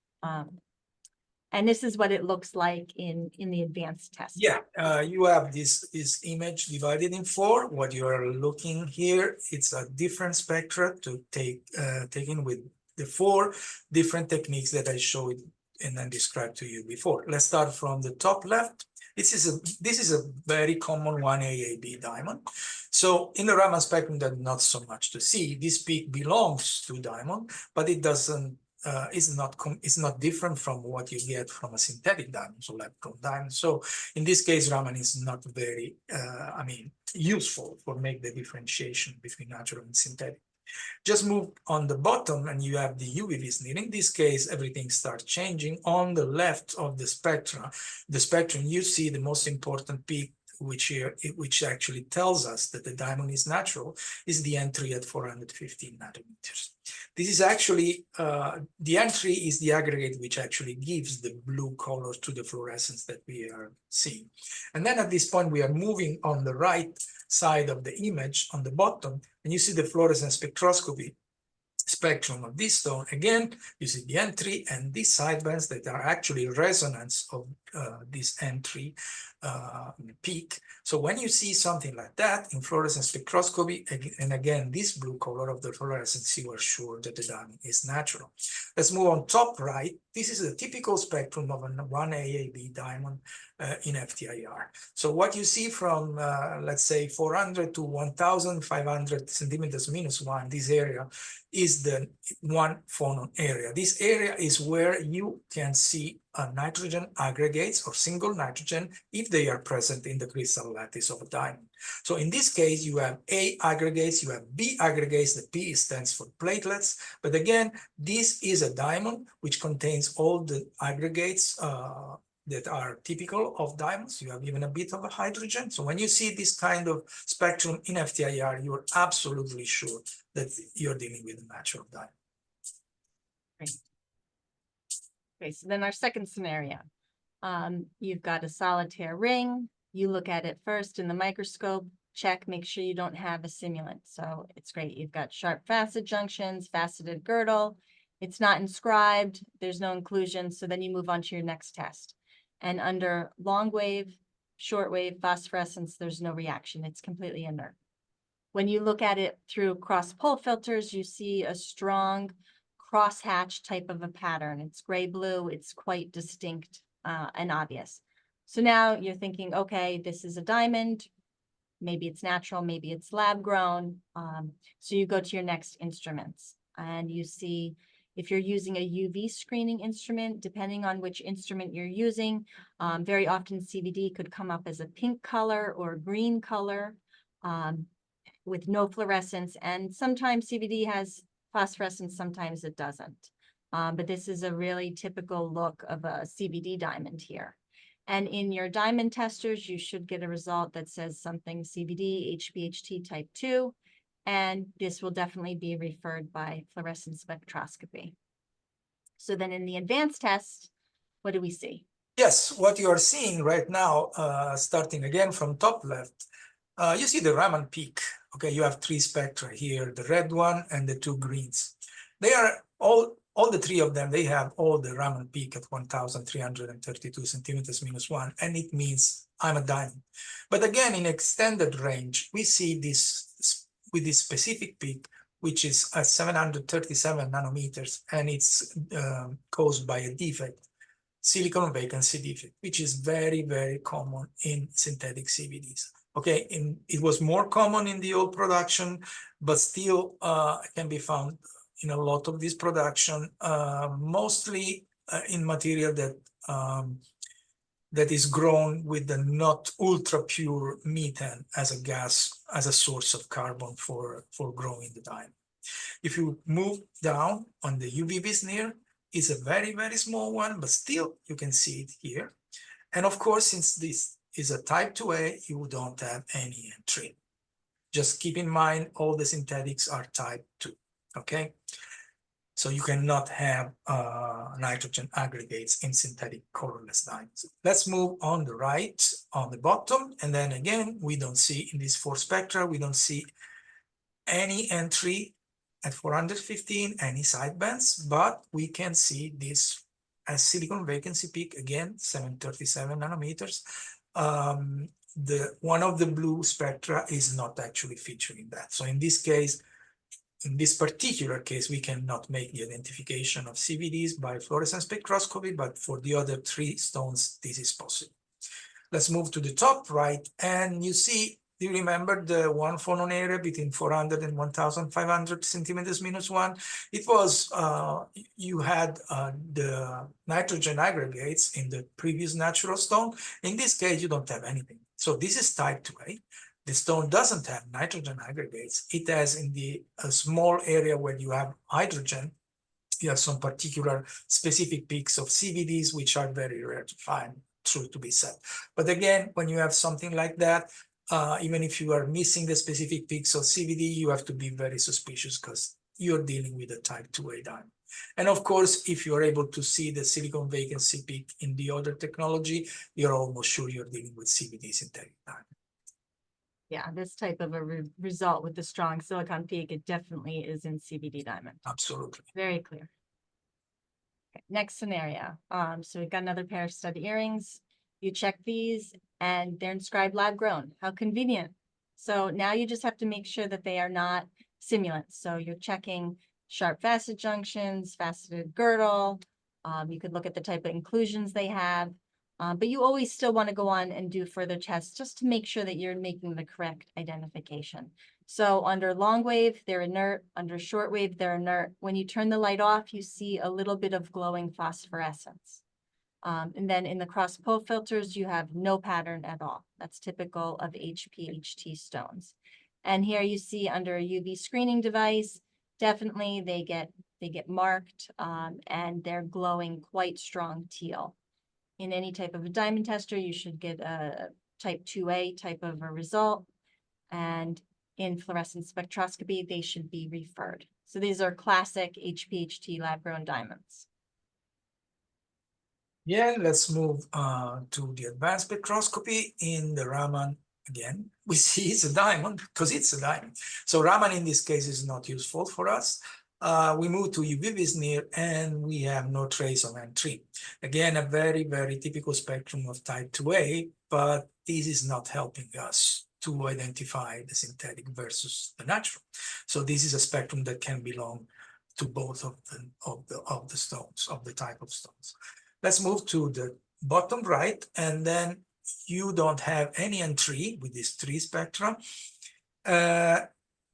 And this is what it looks like in the advanced test. Yeah, you have this image divided in four. What you are looking here, it's a different spectra to taken with the four different techniques that I showed and then described to you before. Let's start from the top left. This is a very common 1AAB diamond. So in the Raman spectrum, there's not so much to see. This peak belongs to diamond, but it doesn't. It's not different from what you get from a synthetic diamond, so lab-grown diamond. So in this case, Raman is not very, useful for make the differentiation between natural and synthetic. Just move on the bottom and you have the UV vicinity. In this case, everything starts changing. On the left of the spectrum, you see the most important peak, which actually tells us that the diamond is natural, is the entry at 415 nanometers. This is actually, the entry is the aggregate which actually gives the blue color to the fluorescence that we are seeing. And then at this point, we are moving on the right side of the image on the bottom, and you see the fluorescence spectroscopy spectrum of this stone. Again, you see the entry and these sidebands that are actually resonance of this entry peak. So when you see something like that in fluorescence spectroscopy, and again, this blue color of the fluorescence, you are sure that the diamond is natural. Let's move on top right. This is a typical spectrum of a 1AAB diamond in FTIR. So what you see from, let's say, 400 to 1,500 centimeters minus one, this area is the one phonon area. This area is where you can see nitrogen aggregates or single nitrogen if they are present in the crystal lattice of a diamond. So in this case, you have A aggregates, you have B aggregates, the P stands for platelets. But again, this is a diamond which contains all the aggregates that are typical of diamonds. You have even a bit of a hydrogen. So when you see this kind of spectrum in FTIR, you're absolutely sure that you're dealing with a natural diamond. Great. Okay, so then our second scenario, you've got a solitaire ring. You look at it first in the microscope, check, make sure you don't have a simulant. So it's great. You've got sharp facet junctions, faceted girdle. It's not inscribed. There's no inclusion. So then you move on to your next test. And under long wave, short wave, phosphorescence, there's no reaction. It's completely inert. When you look at it through cross pole filters, you see a strong crosshatch type of a pattern. It's gray-blue. It's quite distinct and obvious. So now you're thinking, okay, this is a diamond. Maybe it's natural, maybe it's lab grown. So you go to your next instruments and you see if you're using a UV screening instrument, depending on which instrument you're using, very often CVD could come up as a pink color or green color with no fluorescence. And sometimes CVD has phosphorescence, sometimes it doesn't. But this is a really typical look of a CVD diamond here. And in your diamond testers, you should get a result that says something CVD, HBHT type 2, and this will definitely be referred by fluorescence spectroscopy. So then in the advanced test, what do we see? Yes, what you are seeing right now, starting again from top left, you see the Raman peak. Okay, you have three spectra here, the red one and the two greens. They are all all the three of them, they have all the Raman peak at 1,332 centimeters minus 1, and it means I'm a diamond. But again, in extended range, we see this with this specific peak, which is at 737 nanometers, and it's caused by a defect, silicon vacancy defect, which is very, very common in synthetic CVDs. Okay, it was more common in the old production, but still can be found in a lot of this production, mostly in material that that is grown with the not ultra pure methane as a gas, as a source of carbon for growing the diamond. If you move down on the UV Visneer, it's a very, very small one, but still you can see it here. And of course, since this is a type 2A, you don't have any entry. Just keep in mind, all the synthetics are type 2, okay? So you cannot have nitrogen aggregates in synthetic colorless diamonds. Let's move on the right, on the bottom, and then again, we don't see in these four spectra, we don't see any entry at 415, any side bands, but we can see this as silicon vacancy peak, again, 737 nanometers. One of the blue spectra is not actually featuring that. So in this case, in this particular case, we cannot make the identification of CVDs by fluorescence spectroscopy, but for the other three stones, this is possible. Let's move to the top right, and you see, do you remember the one phonon area between 400 and 1,500 centimeters minus 1? It was, you had the nitrogen aggregates in the previous natural stone. In this case, you don't have anything. So this is type 2A. The stone doesn't have nitrogen aggregates. It has in the small area where you have hydrogen, you have some particular specific peaks of CVDs, which are very rare to find, true to be said. But again, when you have something like that, even if you are missing the specific peaks of CVD, you have to be very suspicious because you're dealing with a type 2A diamond. And of course, if you're able to see the silicon vacancy peak in the other technology, you're almost sure you're dealing with CVD synthetic diamond. Yeah, this type of a result with the strong silicon peak, it definitely is in CVD diamond. Absolutely. Very clear. Okay, next scenario. So we've got another pair of stud earrings. You check these and they're inscribed lab grown. How convenient. So now you just have to make sure that they are not simulants. So you're checking sharp facet junctions, faceted girdle. You could look at the type of inclusions they have. But you always still want to go on and do further tests just to make sure that you're making the correct identification. So under long wave, they're inert. Under short wave, they're inert. When you turn the light off, you see a little bit of glowing phosphorescence. And then in the cross pole filters, you have no pattern at all. That's typical of HPHT stones. And here you see under a UV screening device, definitely they get marked and they're glowing quite strong teal. In any type of a diamond tester, you should get a type 2A type of a result. And in fluorescence spectroscopy, they should be referred. So these are classic HPHT lab-grown diamonds. Yeah, let's move to the advanced spectroscopy. In the Raman, again, we see it's a diamond because it's a diamond. So Raman in this case is not useful for us. We move to UV Visneer and we have no trace of N3. Again, a very, very typical spectrum of type 2A, but this is not helping us to identify the synthetic versus the natural. So this is a spectrum that can belong to both of the stones, of the type of stones. Let's move to the bottom right, and then you don't have any N3 with these three spectra.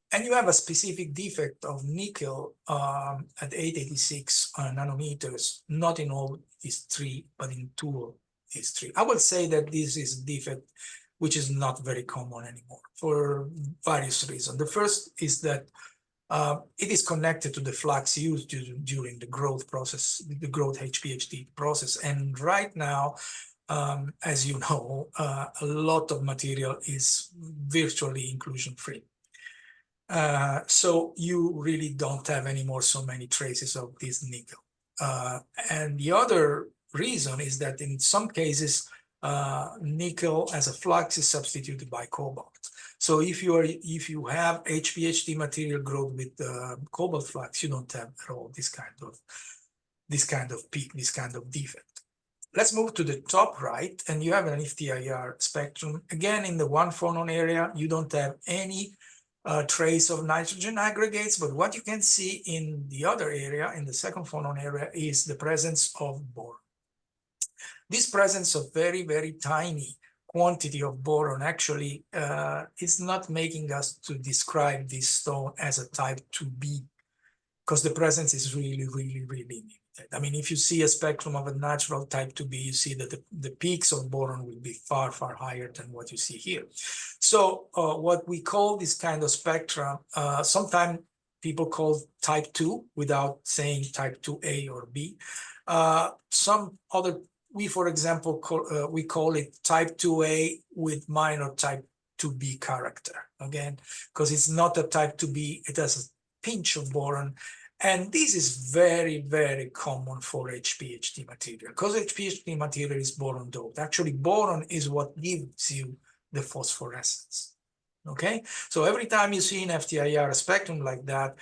And you have a specific defect of nickel at 886 nanometers, not in all these three, but in two of these three. I would say that this is a defect which is not very common anymore for various reasons. The first is that it is connected to the flux used during the growth process, the growth HPHT process. And right now, as you know, a lot of material is virtually inclusion-free. So you really don't have anymore so many traces of this nickel. And the other reason is that in some cases, nickel as a flux is substituted by cobalt. So if you have HPHT material growth with cobalt flux, you don't have at all this kind of this kind of peak, this kind of defect. Let's move to the top right, and you have an FTIR spectrum. Again, in the 1 phonon area, you don't have any trace of nitrogen aggregates, but what you can see in the other area, in the 2nd phonon area, is the presence of boron. This presence of very, very tiny quantity of boron actually is not making us to describe this stone as a type 2B, because the presence is really, really, really limited. I mean, if you see a spectrum of a natural type 2B, you see that the peaks of boron will be far, far higher than what you see here. So what we call this kind of spectrum, sometimes people call type 2 without saying type 2A or B. Some other, we, for example, we call it type 2A with minor type 2B character, again, because it's not a type 2B, it has a pinch of boron. And this is very, very common for HPHT material, because HPHT material is boron doped. Actually, boron is what gives you the phosphorescence. Okay, so every time you see an FTIR spectrum like that,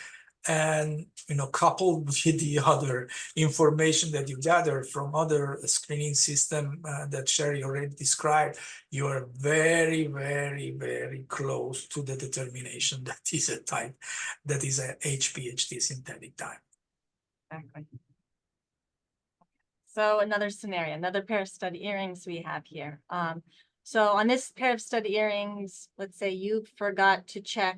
and coupled with the other information that you gather from other screening system that Sherry already described, you are very, very, very close to the determination that is a type, that is a HPHT synthetic type. Exactly. So another scenario, another pair of stud earrings we have here. So on this pair of stud earrings, let's say you forgot to check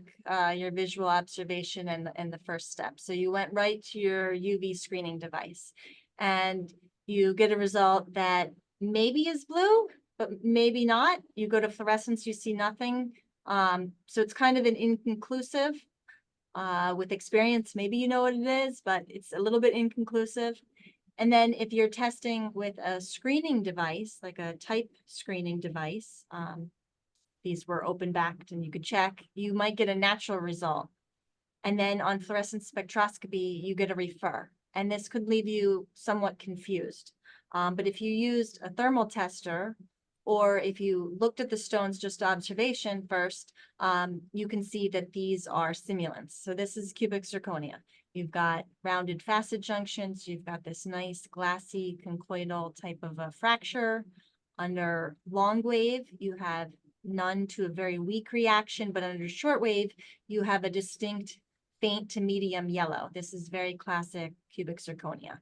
your visual observation in the first step. So you went right to your UV screening device and you get a result that maybe is blue, but maybe not. You go to fluorescence, you see nothing. So it's kind of an inconclusive. With experience, maybe you know what it is, but it's a little bit inconclusive. And then if you're testing with a screening device, like a type screening device, these were open backed and you could check, you might get a natural result. And then on fluorescence spectroscopy, you get a refer. And this could leave you somewhat confused. But if you used a thermal tester, or if you looked at the stones just observation first, you can see that these are simulants. So this is cubic zirconia. You've got rounded facet junctions. You've got this nice glassy conchoidal type of a fracture. Under long wave, you have none to a very weak reaction, but under short wave, you have a distinct faint to medium yellow. This is very classic cubic zirconia.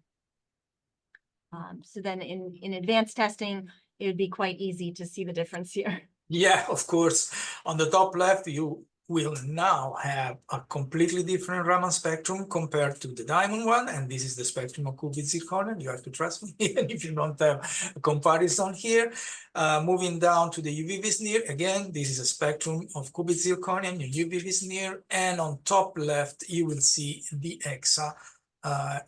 So then in advanced testing, it would be quite easy to see the difference here. Yeah, of course. On the top left, you will now have a completely different Raman spectrum compared to the diamond one. And this is the spectrum of cubic zirconia. You have to trust me, even if you don't have a comparison here. Moving down to the UV Visneer, again, this is a spectrum of cubic zirconia and UV Visneer. And on top left, you will see the EXA.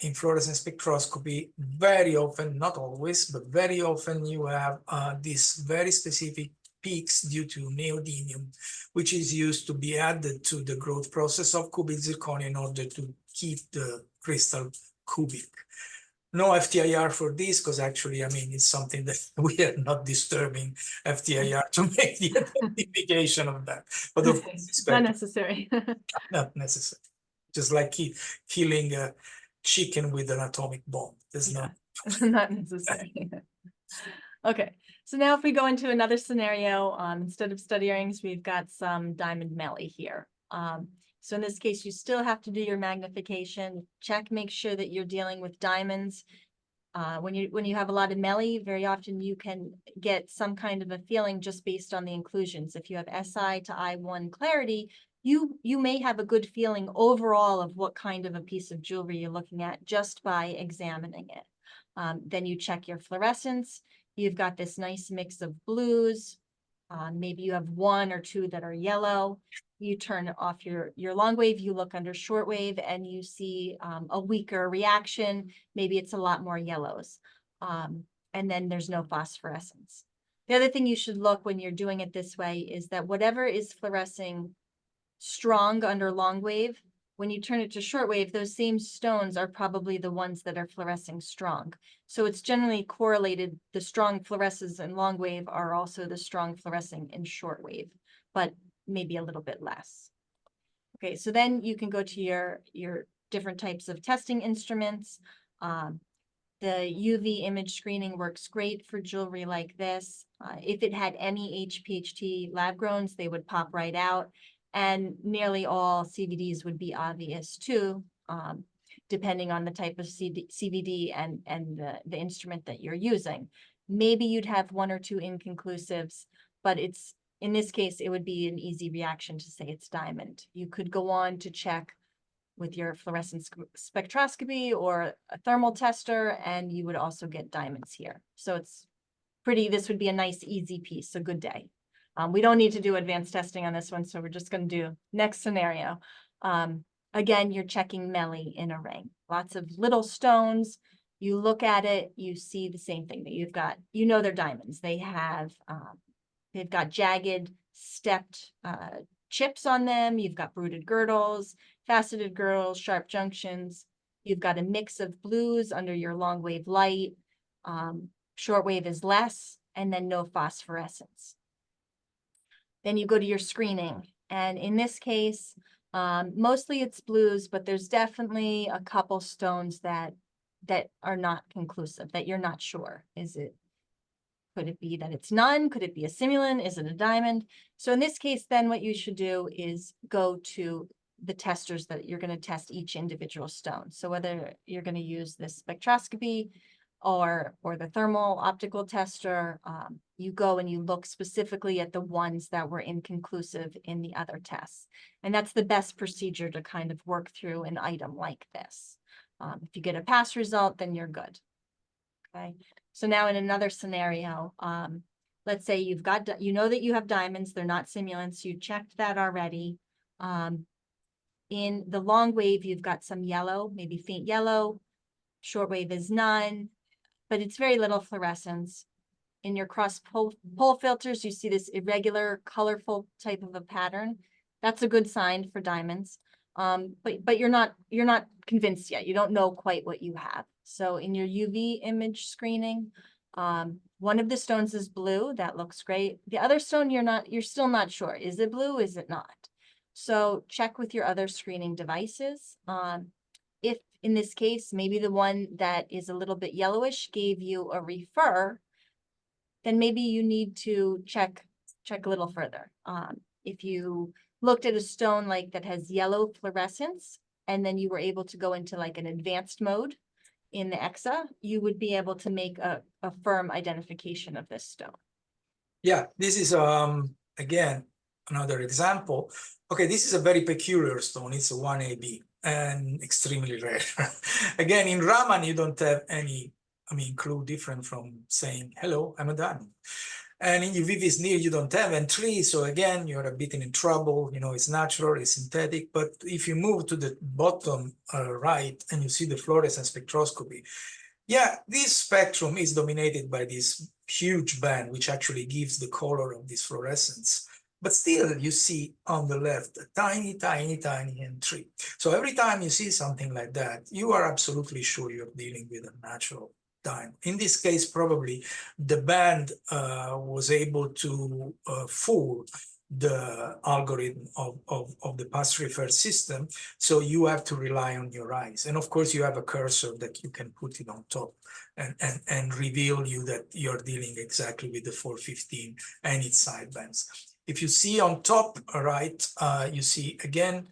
In fluorescence spectroscopy, very often, not always, but very often you have these very specific peaks due to neodymium, which is used to be added to the growth process of cubic zirconia in order to keep the crystal cubic. No FTIR for this, because actually, I mean, it's something that we are not disturbing FTIR to make the identification of that. But of course, it's not necessary. not necessary. Just like killing a chicken with an atomic bomb. There's not necessary. Okay, so now if we go into another scenario, instead of stud earrings, we've got some diamond melly here. So in this case, you still have to do your magnification, check, make sure that you're dealing with diamonds. When you have a lot of melly, very often you can get some kind of a feeling just based on the inclusions. If you have SI to I1 clarity, you may have a good feeling overall of what kind of a piece of jewelry you're looking at just by examining it. Then you check your fluorescence. You've got this nice mix of blues. Maybe you have one or two that are yellow. You turn off your long wave, you look under short wave and you see a weaker reaction. Maybe it's a lot more yellows. And then there's no phosphorescence. The other thing you should look when you're doing it this way is that whatever is fluorescing strong under long wave, when you turn it to short wave, those same stones are probably the ones that are fluorescing strong. So it's generally correlated. The strong fluoresces in long wave are also the strong fluorescing in short wave, but maybe a little bit less. Okay, so then you can go to your different types of testing instruments. The UV image screening works great for jewelry like this. If it had any HPHT lab growns, they would pop right out. And nearly all CVDs would be obvious too, depending on the type of CVD and the instrument that you're using. Maybe you'd have one or two inconclusives, but in this case, it would be an easy reaction to say it's diamond. You could go on to check with your fluorescence spectroscopy or a thermal tester, and you would also get diamonds here. So this would be a nice, easy piece, a good day. We don't need to do advanced testing on this one, so we're just going to do next scenario. Again, you're checking melee in a ring. Lots of little stones. You look at it, you see the same thing that you've got. You know they're diamonds. They've got jagged, stepped chips on them. You've got bruted girdles, faceted girdles, sharp junctions. You've got a mix of blues under your long wave light. Short wave is less, and then no phosphorescence. Then you go to your screening. And in this case, mostly it's blues, but there's definitely a couple stones that are not conclusive, that you're not sure. Could it be that it's none? Could it be a simulant? Is it a diamond? So in this case, then what you should do is go to the testers that you're going to test each individual stone. So whether you're going to use this spectroscopy or the thermal optical tester, you go and you look specifically at the ones that were inconclusive in the other tests. And that's the best procedure to kind of work through an item like this. If you get a pass result, then you're good. Okay. So now in another scenario, let's say you know that you have diamonds, they're not simulants, you checked that already. In the long wave, you've got some yellow, maybe faint yellow. Short wave is none, but it's very little fluorescence. In your cross pole filters, you see this irregular, colorful type of a pattern. That's a good sign for diamonds. But you're not convinced yet. You don't know quite what you have. So in your UV image screening, one of the stones is blue. That looks great. The other stone, you're still not sure. Is it blue? Is it not? So check with your other screening devices. If in this case, maybe the one that is a little bit yellowish gave you a refer, then maybe you need to check a little further. If you looked at a stone like that has yellow fluorescence, and then you were able to go into like an advanced mode in the EXA, you would be able to make a firm identification of this stone. Yeah, this is again another example. Okay, this is a very peculiar stone. It's a 1AB and extremely rare. Again, in Raman, you don't have any, clue different from saying, hello, I'm a diamond. And in UV near, you don't have entry. So again, you're a bit in trouble. You know, it's natural, it's synthetic. But if you move to the bottom right and you see the fluorescence spectroscopy, yeah, this spectrum is dominated by this huge band, which actually gives the color of this fluorescence. But still, you see on the left a tiny, tiny, tiny entry. So every time you see something like that, you are absolutely sure you're dealing with a natural diamond. In this case, probably the band was able to fool the algorithm of the pass refer system. So you have to rely on your eyes. And of course, you have a cursor that you can put it on top and reveal you that you're dealing exactly with the 415 and its sidebands. If you see on top right, you see again,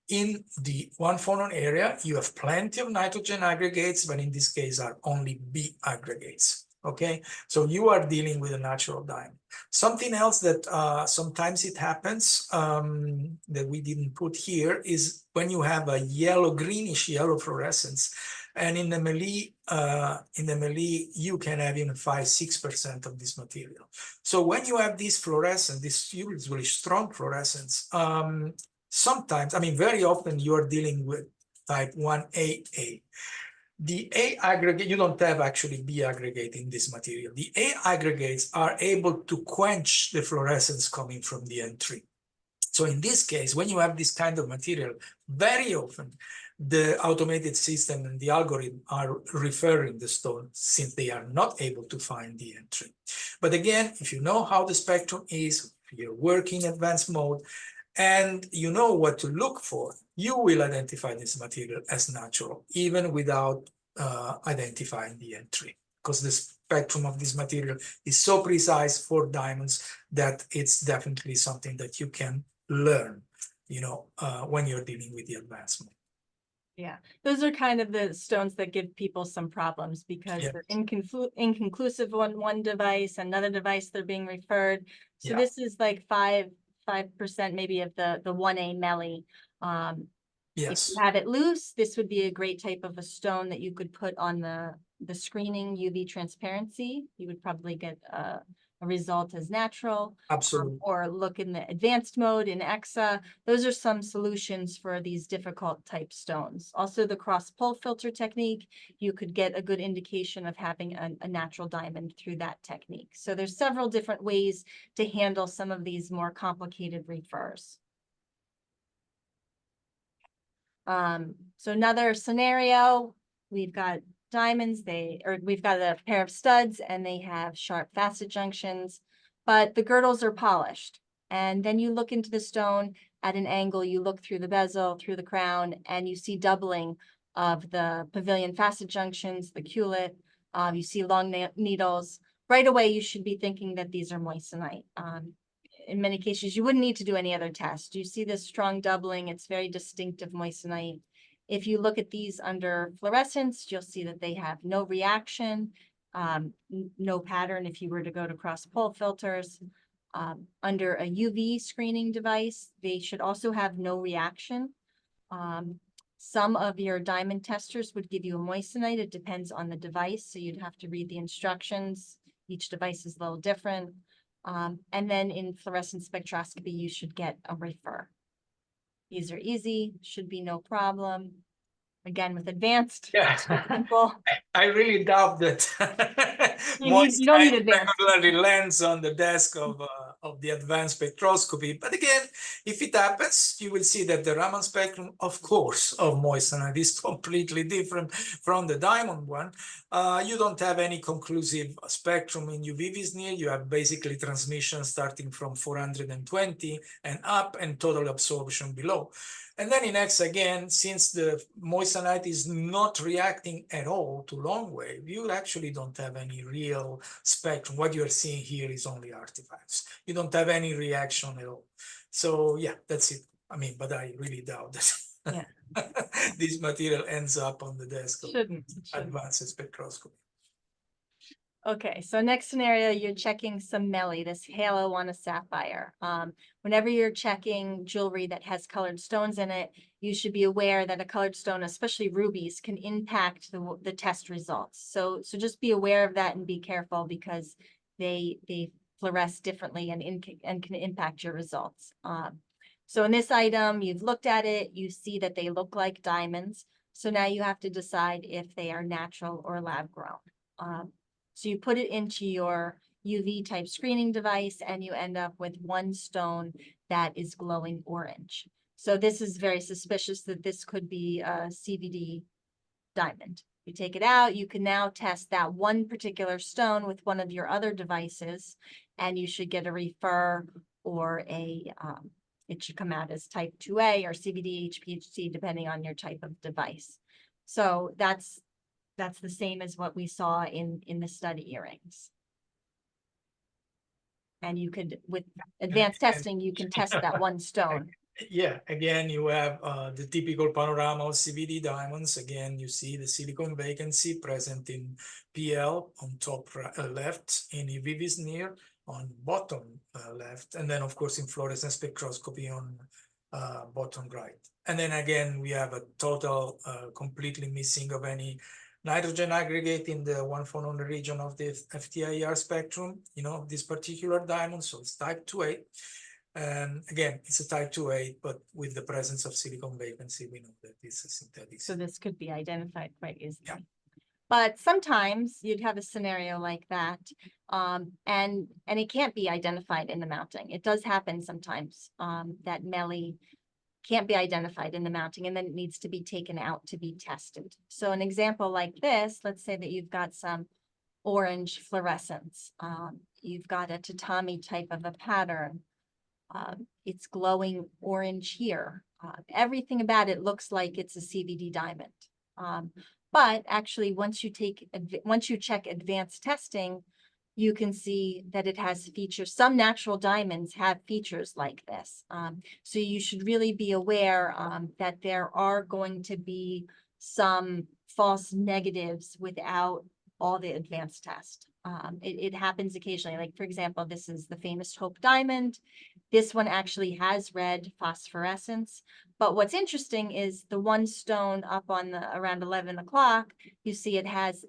in the one phonon area, you have plenty of nitrogen aggregates, but in this case are only B aggregates. Okay, so you are dealing with a natural diamond. Something else that sometimes it happens that we didn't put here is when you have a greenish yellow fluorescence, and in the melee, you can have even 5–6% of this material. So when you have this fluorescence, this really strong fluorescence, sometimes, very often you are dealing with type 1AA. The A aggregate, you don't have actually B aggregate in this material. The A aggregates are able to quench the fluorescence coming from the entry. So in this case, when you have this kind of material, very often the automated system and the algorithm are referring the stone since they are not able to find the entry. But again, if you know how the spectrum is, if you're working advanced mode, and you know what to look for, you will identify this material as natural, even without identifying the entry, because the spectrum of this material is so precise for diamonds that it's definitely something that you can learn, when you're dealing with the advancement. Yeah, those are kind of the stones that give people some problems because Yeah. they're inconclusive on one device, another device they're being referred. So Yeah. this is like 5% maybe of the 1A Melly. If Yes. you have it loose, this would be a great type of a stone that you could put on the screening UV transparency. You would probably get a result as natural. Absolutely. Or look in the advanced mode in EXA. Those are some solutions for these difficult type stones. Also the cross pole filter technique, you could get a good indication of having a natural diamond through that technique. So there's several different ways to handle some of these more complicated refers. So another scenario, we've got diamonds, we've got a pair of studs and they have sharp facet junctions, but the girdles are polished. And then you look into the stone at an angle, you look through the bezel, through the crown, and you see doubling of the pavilion facet junctions, the culet, you see long needles. Right away, you should be thinking that these are moissanite. In many cases, you wouldn't need to do any other test. You see this strong doubling. It's very distinctive moissanite. If you look at these under fluorescence, you'll see that they have no reaction, no pattern if you were to go to cross pole filters. Under a UV screening device, they should also have no reaction. Some of your diamond testers would give you a moissanite. It depends on the device, so you'd have to read the instructions. Each device is a little different. And then in fluorescent spectroscopy, you should get a refer. These are easy, should be no problem. Again, with advanced, Yeah. simple. I really doubt that You don't need moissanite advanced. regularly lands on the desk of the advanced spectroscopy. But again, if it happens, you will see that the Raman spectrum, of course, of moissanite is completely different from the diamond one. You don't have any conclusive spectrum in UV Visnir. You have basically transmission starting from 420 and up and total absorption below. And then in X again, since the moissanite is not reacting at all to long wave, you actually don't have any real spectrum. What you're seeing here is only artifacts. You don't have any reaction at all. So yeah, that's it. I mean, but I really doubt that this material ends up on the desk of advanced spectroscopy. Okay, so next scenario, you're checking some Melly, this halo on a sapphire. Whenever you're checking jewelry that has colored stones in it, you should be aware that a colored stone, especially rubies, can impact the test results. So just be aware of that and be careful because they fluoresce differently and can impact your results. So in this item, you've looked at it, you see that they look like diamonds. So now you have to decide if they are natural or lab grown. So you put it into your UV type screening device and you end up with one stone that is glowing orange. So this is very suspicious that this could be a CVD diamond. You take it out, you can now test that one particular stone with one of your other devices and you should get a refer or it should come out as type 2A or CVD HPHC depending on your type of device. So that's the same as what we saw in the study earrings. And you could, with advanced testing, you can test that one stone. Yeah, again, you have the typical panorama of CVD diamonds. Again, you see the silicon vacancy present in PL on top left, in UV Visnir on bottom left, and then of course in fluorescent spectroscopy on bottom right. And then again, we have a total completely missing of any nitrogen aggregate in the 1 phonon region of the FTIR spectrum, this particular diamond, so it's type 2A. And again, it's a type 2A, but with the presence of silicon vacancy, we know that it's a synthetic. So this could be identified quite easily. Yeah. But sometimes you'd have a scenario like that, and it can't be identified in the mounting. It does happen sometimes that Melly can't be identified in the mounting, and then it needs to be taken out to be tested. So an example like this, let's say that you've got some orange fluorescence. You've got a tatami type of a pattern. It's glowing orange here. Everything about it looks like it's a CVD diamond. But actually, once you check advanced testing, you can see that it has features. Some natural diamonds have features like this. So you should really be aware that there are going to be some false negatives without all the advanced test. It happens occasionally. Like, for example, this is the famous Hope Diamond. This one actually has red phosphorescence. But what's interesting is the one stone up on the around 11 o'clock, you see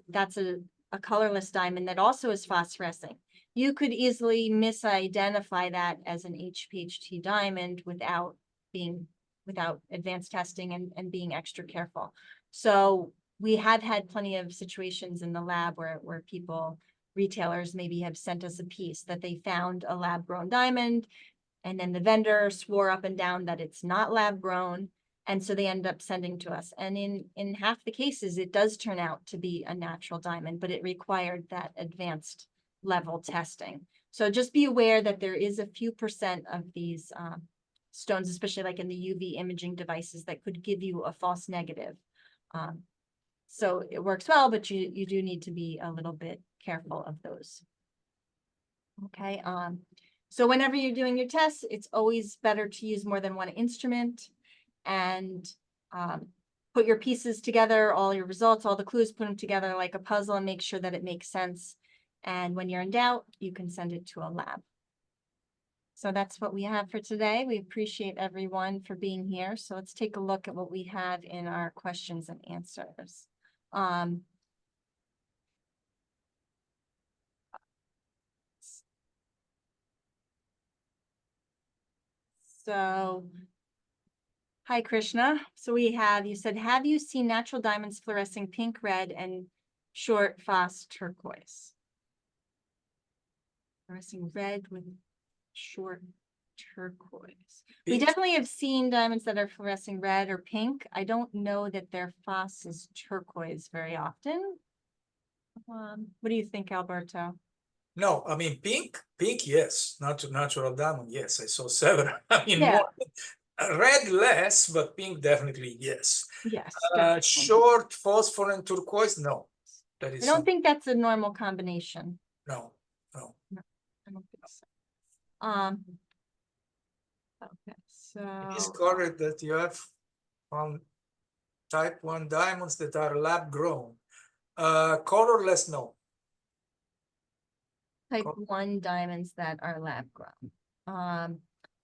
that's a colorless diamond that also is phosphorescing. You could easily misidentify that as an HPHT diamond without advanced testing and being extra careful. So we have had plenty of situations in the lab where retailers maybe have sent us a piece that they found a lab grown diamond, and then the vendor swore up and down that it's not lab grown. And so they end up sending to us. And in half the cases, it does turn out to be a natural diamond, but it required that advanced level testing. So just be aware that there is a few percent of these stones, especially like in the UV imaging devices, that could give you a false negative. So it works well, but you do need to be a little bit careful of those. Okay. So whenever you're doing your tests, it's always better to use more than one instrument and put your pieces together, all your results, all the clues, put them together like a puzzle and make sure that it makes sense. And when you're in doubt, you can send it to a lab. So that's what we have for today. We appreciate everyone for being here. So let's take a look at what we have in our questions and answers. So, hi, Krishna. So you said, have you seen natural diamonds fluorescing pink, red, and short phos turquoise? Fluorescing red with short turquoise. We Pink. definitely have seen diamonds that are fluorescing red or pink. I don't know that their phos is turquoise very often. What do you think, Alberto? No, I mean pink, yes, natural diamond, yes. I saw several. I mean Yeah. more red less, but pink definitely yes. Yes, definitely. Short phosphor and turquoise, no. That I is don't think that's a normal combination. no. No, I don't think so. Okay, It is so correct that you have found type 1 diamonds that are lab grown. Colorless, no. type 1 diamonds that are lab grown.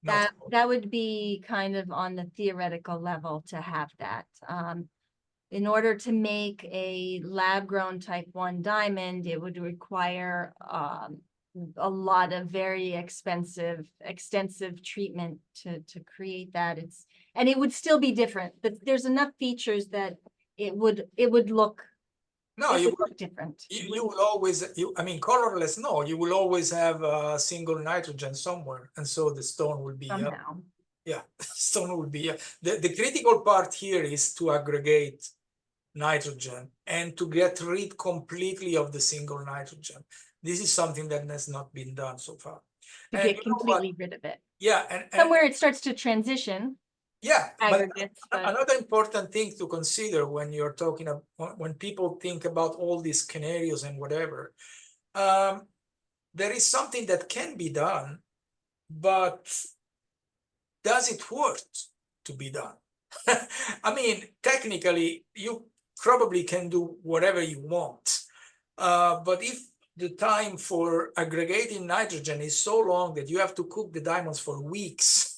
Not That would be kind of on the theoretical level to have that. In order to make a lab grown type 1 diamond, it would require a lot of very extensive treatment to create that. And it would still be different, but there's enough features that it would look no, it would look different. You will always, I mean, colorless, no, you will always have a single nitrogen somewhere. And so the stone will be, Somehow. yeah, stone will be, the critical part here is to aggregate nitrogen and to get rid completely of the single nitrogen. This is something that has not been done so far. To get completely rid of it. Yeah. And somewhere it starts to transition. Yeah, aggregates, but another important thing to consider when you're talking about, when people think about all these scenarios and whatever, there is something that can be done, but does it worth to be done? I mean, technically, you probably can do whatever you want, but if the time for aggregating nitrogen is so long that you have to cook the diamonds for weeks,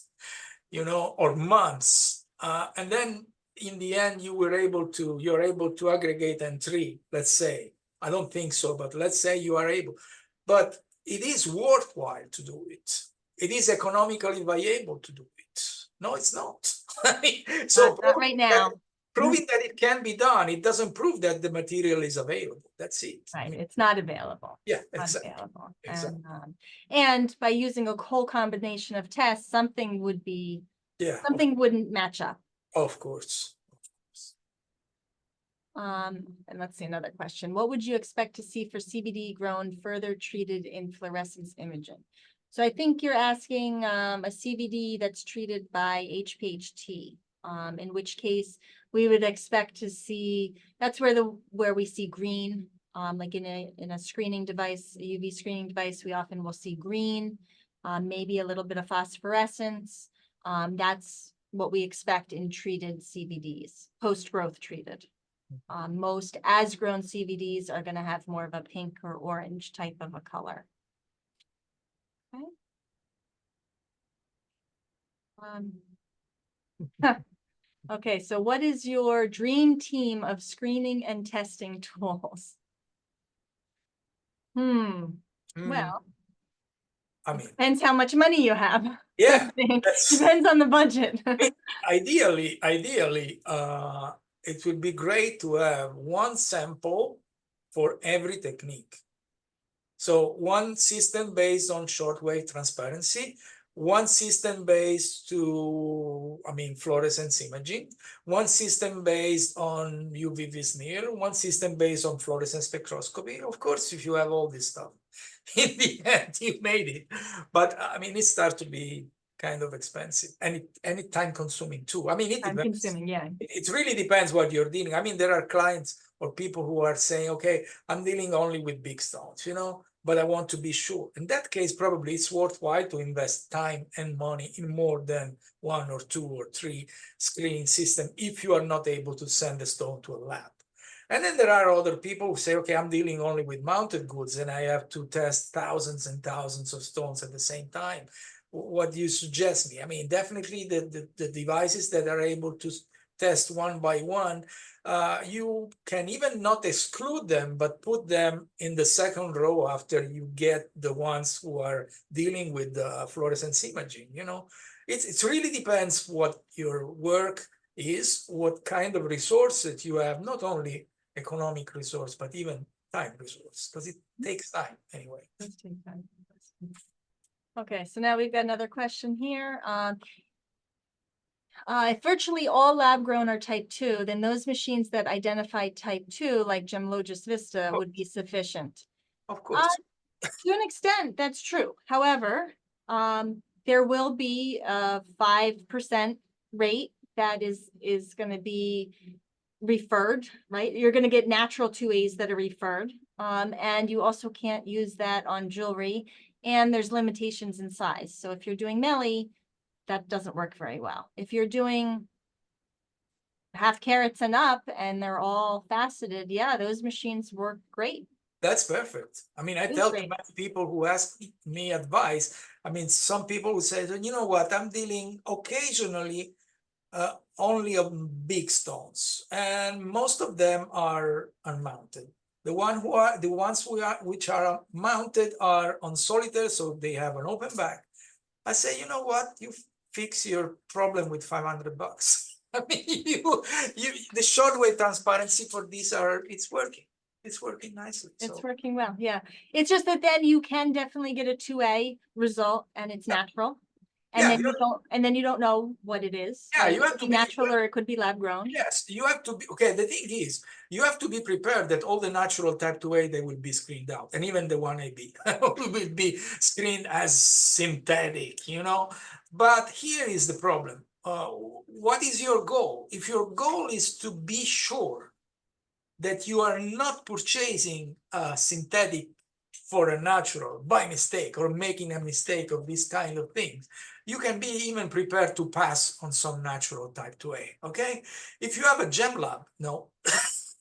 you know, or months, and then in the end you're able to aggregate N3, let's say. I don't think so, but let's say you are able. But it is worthwhile to do it. It is economically viable to do it. No, it's not. So not right now. Proving that it can be done, it doesn't prove that the material is available. That's it. Right, it's not available. Yeah, exactly. exactly. Available. Exactly. And by using a whole combination of tests, something wouldn't match up. Of course. And let's see another question. What would you expect to see for CVD grown further treated in fluorescence imaging? So I think you're asking a CVD that's treated by HPHT, in which case we would expect to see, that's where we see green. Like in a screening device, a UV screening device, we often will see green, maybe a little bit of phosphorescence. That's what we expect in treated CVDs, post-growth treated. Most as-grown CVDs are going to have more of a pink or orange type of a color. Okay. Okay, so what is your dream team of screening and testing tools? Well, I mean, depends how much money you have. yeah, Depends on the budget. ideally, it would be great to have one sample for every technique. So one system based on shortwave transparency, one system based to, fluorescence imaging, one system based on UV Vis-Nir, one system based on fluorescence spectroscopy. Of course, if you have all this stuff, in the end, you made it. But it starts to be kind of expensive and time consuming too. It Time depends. consuming, yeah. It really depends what you're dealing. There are clients or people who are saying, okay, I'm dealing only with big stones, but I want to be sure. In that case, probably it's worthwhile to invest time and money in more than 1 or 2 or 3 screening systems if you are not able to send the stone to a lab. And then there are other people who say, okay, I'm dealing only with mounted goods and I have to test thousands and thousands of stones at the same time. What do you suggest me? Definitely the devices that are able to test one by one, you can even not exclude them, but put them in the second row after you get the ones who are dealing with the fluorescence imaging. It really depends what your work is, what kind of resources you have, not only economic resource, but even time resource, because it takes time anyway. Okay, so now we've got another question here. If virtually all lab grown are type 2, then those machines that identify type 2, like Gemlogis Vista, would be sufficient. Of course. To an extent, that's true. However, there will be a 5% rate that is going to be referred, right? You're going to get natural 2As that are referred. And you also can't use that on jewelry. And there's limitations in size. So if you're doing melee, that doesn't work very well. If you're doing half carats and up and they're all faceted, yeah, those machines work great. That's perfect. I tell to many people who ask me advice, some people who say, you know what, I'm dealing occasionally only on big stones, and most of them are unmounted. The ones which are mounted are on solitaire, so they have an open back. I say, you know what, you fix your problem with $500. The shortwave transparency for these it's working. It's working nicely. It's working well, yeah. It's just that then you can definitely get a 2A result and it's natural. And then you don't know what it is. Yeah, right? you have to be natural or it could be lab grown. Yes, you have to be, okay, the thing is, you have to be prepared that all the natural type 2A, they will be screened out. And even the 1AB will be screened as synthetic, But here is the problem. What is your goal? If your goal is to be sure that you are not purchasing a synthetic for a natural by mistake or making a mistake of this kind of things, you can be even prepared to pass on some natural type 2A, okay? If you have a gem lab, no,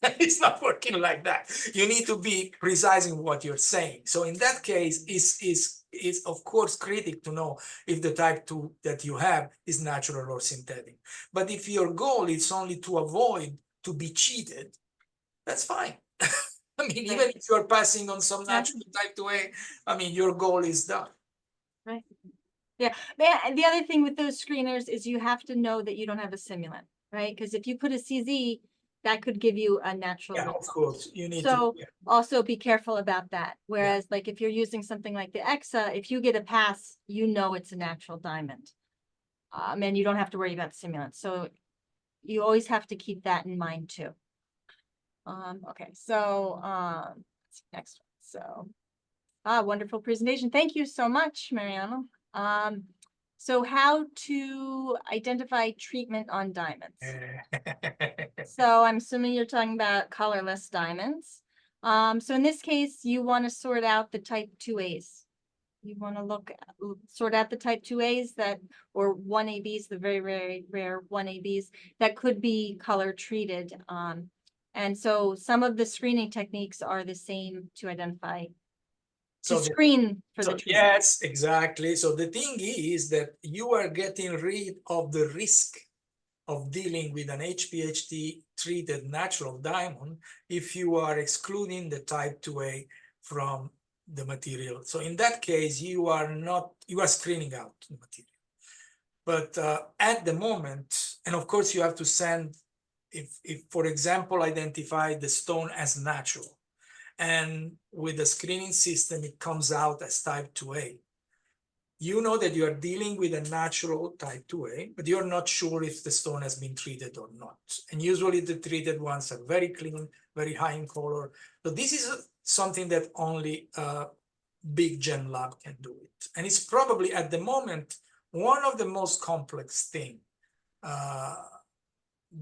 it's not working like that. You need to be precise in what you're saying. So in that case, it's of course critical to know if the type 2 that you have is natural or synthetic. But if your goal is only to avoid to be cheated, that's fine. Even if you're passing on some natural type 2A, your goal is done. Right. Yeah. The other thing with those screeners is you have to know that you don't have a simulant, right? Because if you put a CZ, that could give you a natural result. Of course. You need to also be careful about that. Whereas like if you're using something like the EXA, if you get a pass, it's a natural diamond. And you don't have to worry about simulants. So you always have to keep that in mind too. Okay, so next one. So wonderful presentation. Thank you so much, Mariano. So how to identify treatment on diamonds? So I'm assuming you're talking about colorless diamonds. So in this case, you want to sort out the type 2As. You want to sort out the type 2As that, or 1ABs, the very, very rare 1ABs that could be color treated. And so some of the screening techniques are the same to identify, to screen for the treatment. Yes, exactly. So the thing is that you are getting rid of the risk of dealing with an HPHT treated natural diamond if you are excluding the type 2A from the material. So in that case, you are screening out the material. But at the moment, and of course you have to send, if for example, identify the stone as natural, and with the screening system, it comes out as type 2A. You know that you are dealing with a natural type 2A, but you're not sure if the stone has been treated or not. And usually the treated ones are very clean, very high in color. So this is something that only a big gem lab can do it. And it's probably at the moment, one of the most complex thing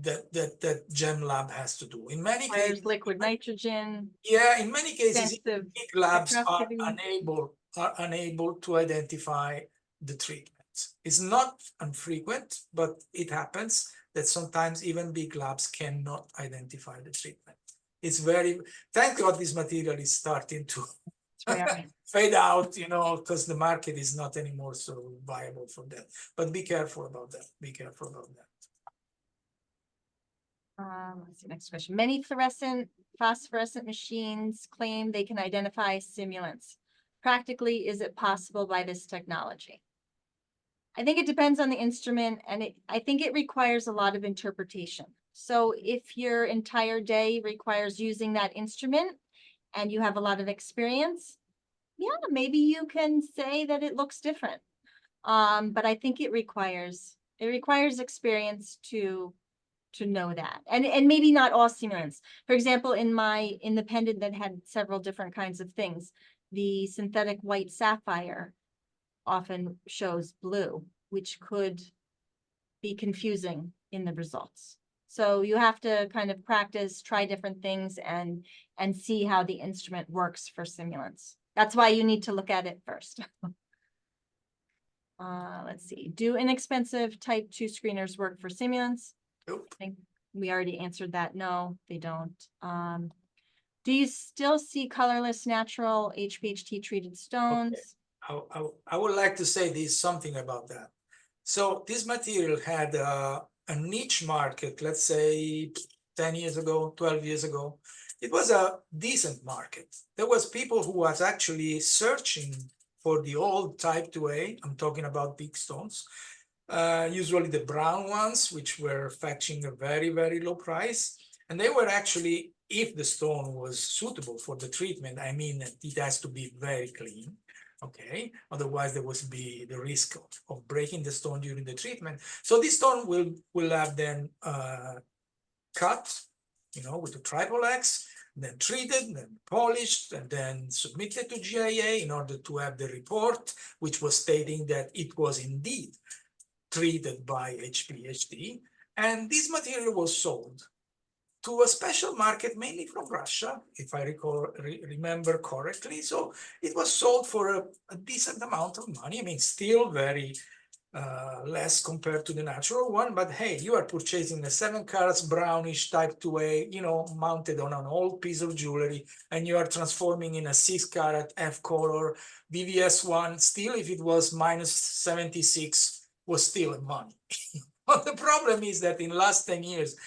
that gem lab has to do. In many cases, liquid nitrogen. Yeah, in many cases, extensive big labs are spectroscopy. unable to identify the treatment. It's not infrequent, but it happens that sometimes even big labs cannot identify the treatment. It's very, thank God this material is starting to fade out, you know, because the market is not anymore so viable for that. But be careful about that. Be careful about that. Let's see, next question. Many phosphorescent machines claim they can identify simulants. Practically, is it possible by this technology? I think it depends on the instrument, and I think it requires a lot of interpretation. So if your entire day requires using that instrument and you have a lot of experience, yeah, maybe you can say that it looks different. But I think it requires experience to know that, and maybe not all simulants. For example, in the pendant that had several different kinds of things, the synthetic white sapphire often shows blue, which could be confusing in the results. So you have to kind of practice, try different things, and see how the instrument works for simulants. That's why you need to look at it first. Let's see. Do inexpensive type 2 screeners work for simulants? Nope. I think we already answered that. No, they don't. Do you still see colorless natural HPHT treated stones? Okay. I would like to say this something about that. So this material had a niche market, let's say 10 years ago, 12 years ago. It was a decent market. There was people who was actually searching for the old type 2A. I'm talking about big stones. Usually the brown ones, which were fetching a very, very low price. And they were actually, if the stone was suitable for the treatment, I mean, it has to be very clean. Okay, otherwise there would be the risk of breaking the stone during the treatment. So this stone will have then cut, you know, with the triple X, then treated, then polished, and then submitted to GIA in order to have the report, which was stating that it was indeed treated by HPHT. And this material was sold to a special market, mainly from Russia, if I remember correctly. So it was sold for a decent amount of money. I mean, still very less compared to the natural one, but hey, you are purchasing a 7 carats brownish type 2A, you know, mounted on an old piece of jewelry, and you are transforming in a 6 carat F color VVS one. Still, if it was minus 76, was still money. But the problem is that in the last 10 years,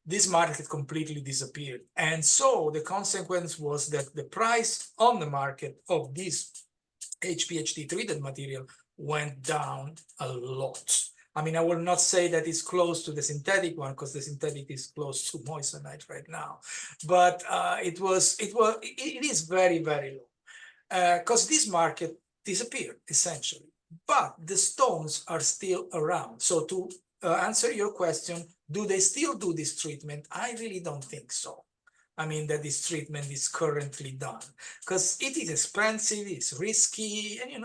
this market completely disappeared. And so the consequence was that the price on the market of this HPHT treated material went down a lot. I mean, I will not say that it's close to the synthetic one, because the synthetic is close to moissanite right now, but it is very, very low, because this market disappeared essentially. But the stones are still around. So to answer your question, do they still do this treatment? I really don't think so. I mean, that this treatment is currently done, because it is expensive, it's risky, and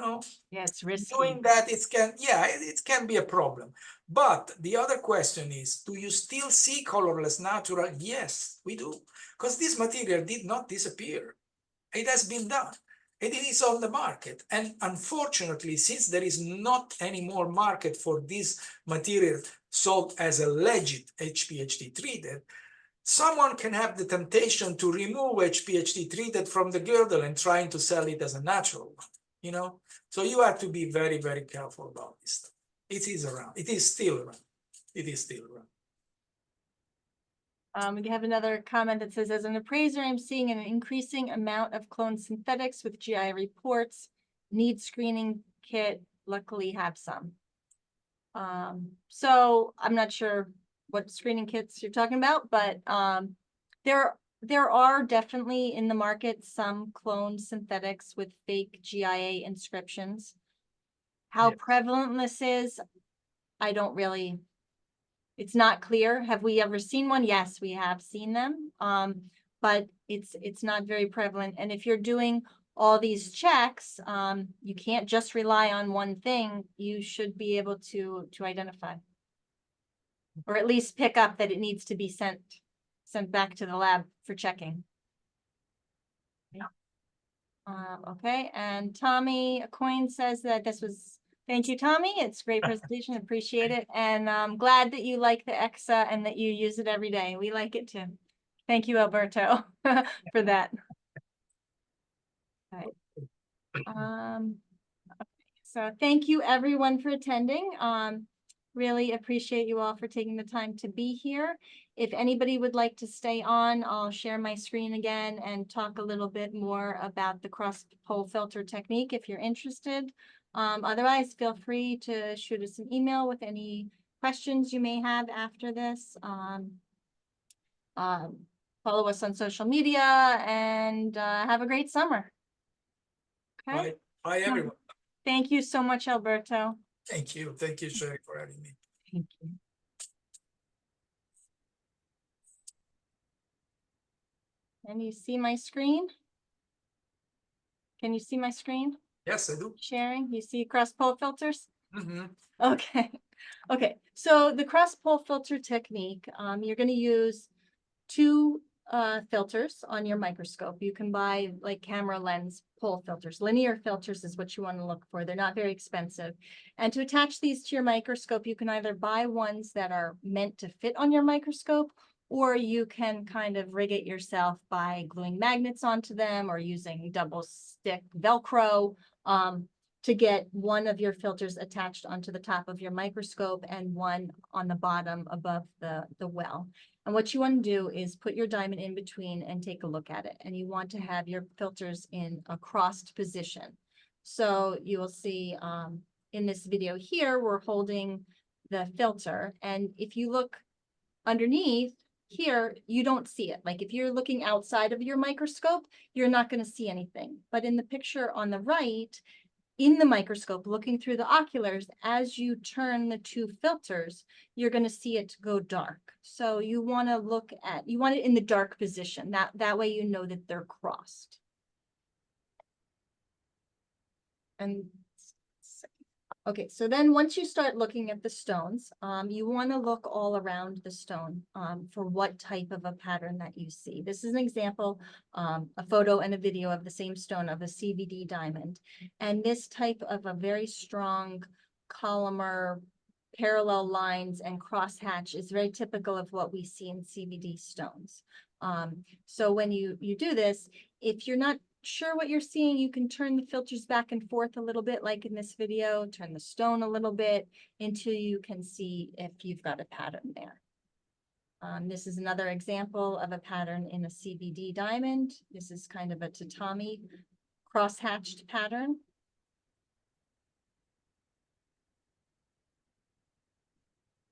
Yeah, it's risky. doing that, it can be a problem. But the other question is, do you still see colorless natural? Yes, we do, because this material did not disappear. It has been done. It is on the market. And unfortunately, since there is not any more market for this material sold as a legit HPHT treated, someone can have the temptation to remove HPHT treated from the girdle and trying to sell it as a natural one, So you have to be very, very careful about this stuff. It is around. It is still around. It is still around. We have another comment that says, as an appraiser, I'm seeing an increasing amount of clone synthetics with GI reports. Need screening kit, luckily have some. So I'm not sure what screening kits you're talking about, but there are definitely in the market some clone synthetics with fake GIA inscriptions. How prevalent this is, I don't really, it's not clear. Have we ever seen one? Yes, we have seen them. But it's not very prevalent. And if you're doing all these checks, you can't just rely on one thing. You should be able to identify, or at least pick up that it needs to be sent back to the lab for checking. Okay, and Tommy Coyne says that this was, thank you, Tommy. It's a great presentation, appreciate it. And I'm glad that you like the EXA and that you use it every day. We like it too. Thank you, Alberto, for that. All right. So thank you everyone for attending. Really appreciate you all for taking the time to be here. If anybody would like to stay on, I'll share my screen again and talk a little bit more about the cross-pole filter technique if you're interested. Otherwise, feel free to shoot us an email with any questions you may have after this. Follow us on social media and have a great summer. Okay. Bye, everyone. Thank you so much, Alberto. Thank you. Thank you, Sherry, for having me. Thank you. Can you see my screen? Can you see my screen? Yes, I do. Sharing, you see cross-pole filters? Mm-hmm. Okay. Okay, so the cross-pole filter technique, you're going to use two filters on your microscope. You can buy like camera lens pole filters. Linear filters is what you want to look for. They're not very expensive. And to attach these to your microscope, you can either buy ones that are meant to fit on your microscope, or you can kind of rig it yourself by gluing magnets onto them or using double stick Velcro to get one of your filters attached onto the top of your microscope and one on the bottom above the well. And what you want to do is put your diamond in between and take a look at it. And you want to have your filters in a crossed position. So you will see in this video here, we're holding the filter. And if you look underneath here, you don't see it. Like if you're looking outside of your microscope, you're not going to see anything. But in the picture on the right, in the microscope, looking through the oculars, as you turn the two filters, you're going to see it go dark. So you want to you want it in the dark position. That way you know that they're crossed. And okay, so then once you start looking at the stones, you want to look all around the stone for what type of a pattern that you see. This is an example, a photo and a video of the same stone of a CVD diamond. And this type of a very strong columnar, parallel lines and crosshatch is very typical of what we see in CVD stones. So when you do this, if you're not sure what you're seeing, you can turn the filters back and forth a little bit, like in this video, turn the stone a little bit until you can see if you've got a pattern there. This is another example of a pattern in a CVD diamond. This is kind of a tatami cross-hatched pattern.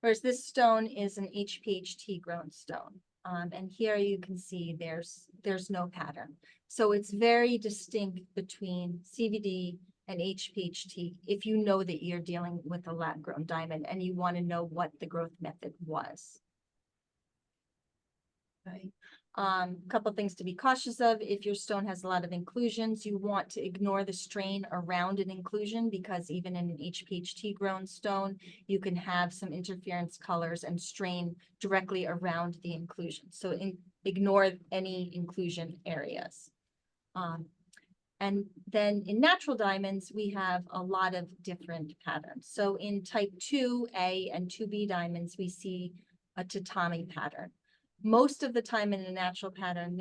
Whereas this stone is an HPHT grown stone. And here you can see there's no pattern. So it's very distinct between CVD and HPHT if you know that you're dealing with a lab-grown diamond and you want to know what the growth method was. Okay. Couple things to be cautious of. If your stone has a lot of inclusions, you want to ignore the strain around an inclusion, because even in an HPHT grown stone, you can have some interference colors and strain directly around the inclusion. So ignore any inclusion areas. And then in natural diamonds, we have a lot of different patterns. So in type 2A and 2B diamonds, we see a tatami pattern. Most of the time in a natural pattern,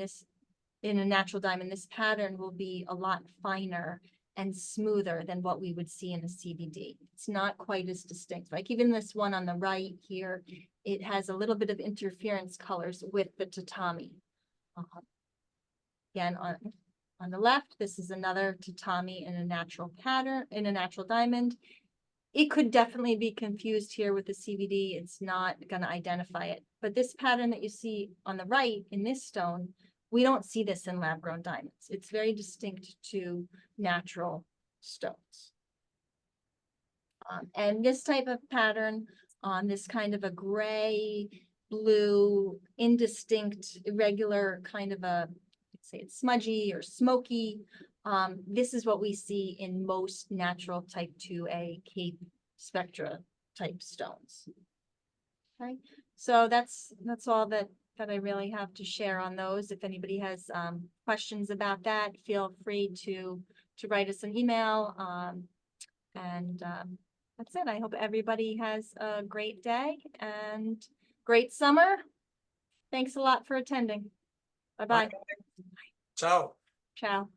in a natural diamond, this pattern will be a lot finer and smoother than what we would see in a CVD. It's not quite as distinct. Like even this one on the right here, it has a little bit of interference colors with the tatami. Again, on the left, this is another tatami in a natural pattern, in a natural diamond. It could definitely be confused here with the CVD. It's not going to identify it. But this pattern that you see on the right in this stone, we don't see this in lab-grown diamonds. It's very distinct to natural stones. And this type of pattern on this kind of a gray, blue, indistinct, irregular kind of a, say it's smudgy or smoky. This is what we see in most natural type 2A Cape spectra type stones. Okay, so that's all that I really have to share on those. If anybody has questions about that, feel free to write us an email. That's it. I hope everybody has a great day and great summer. Thanks a lot for attending. Bye-bye. Ciao. Ciao.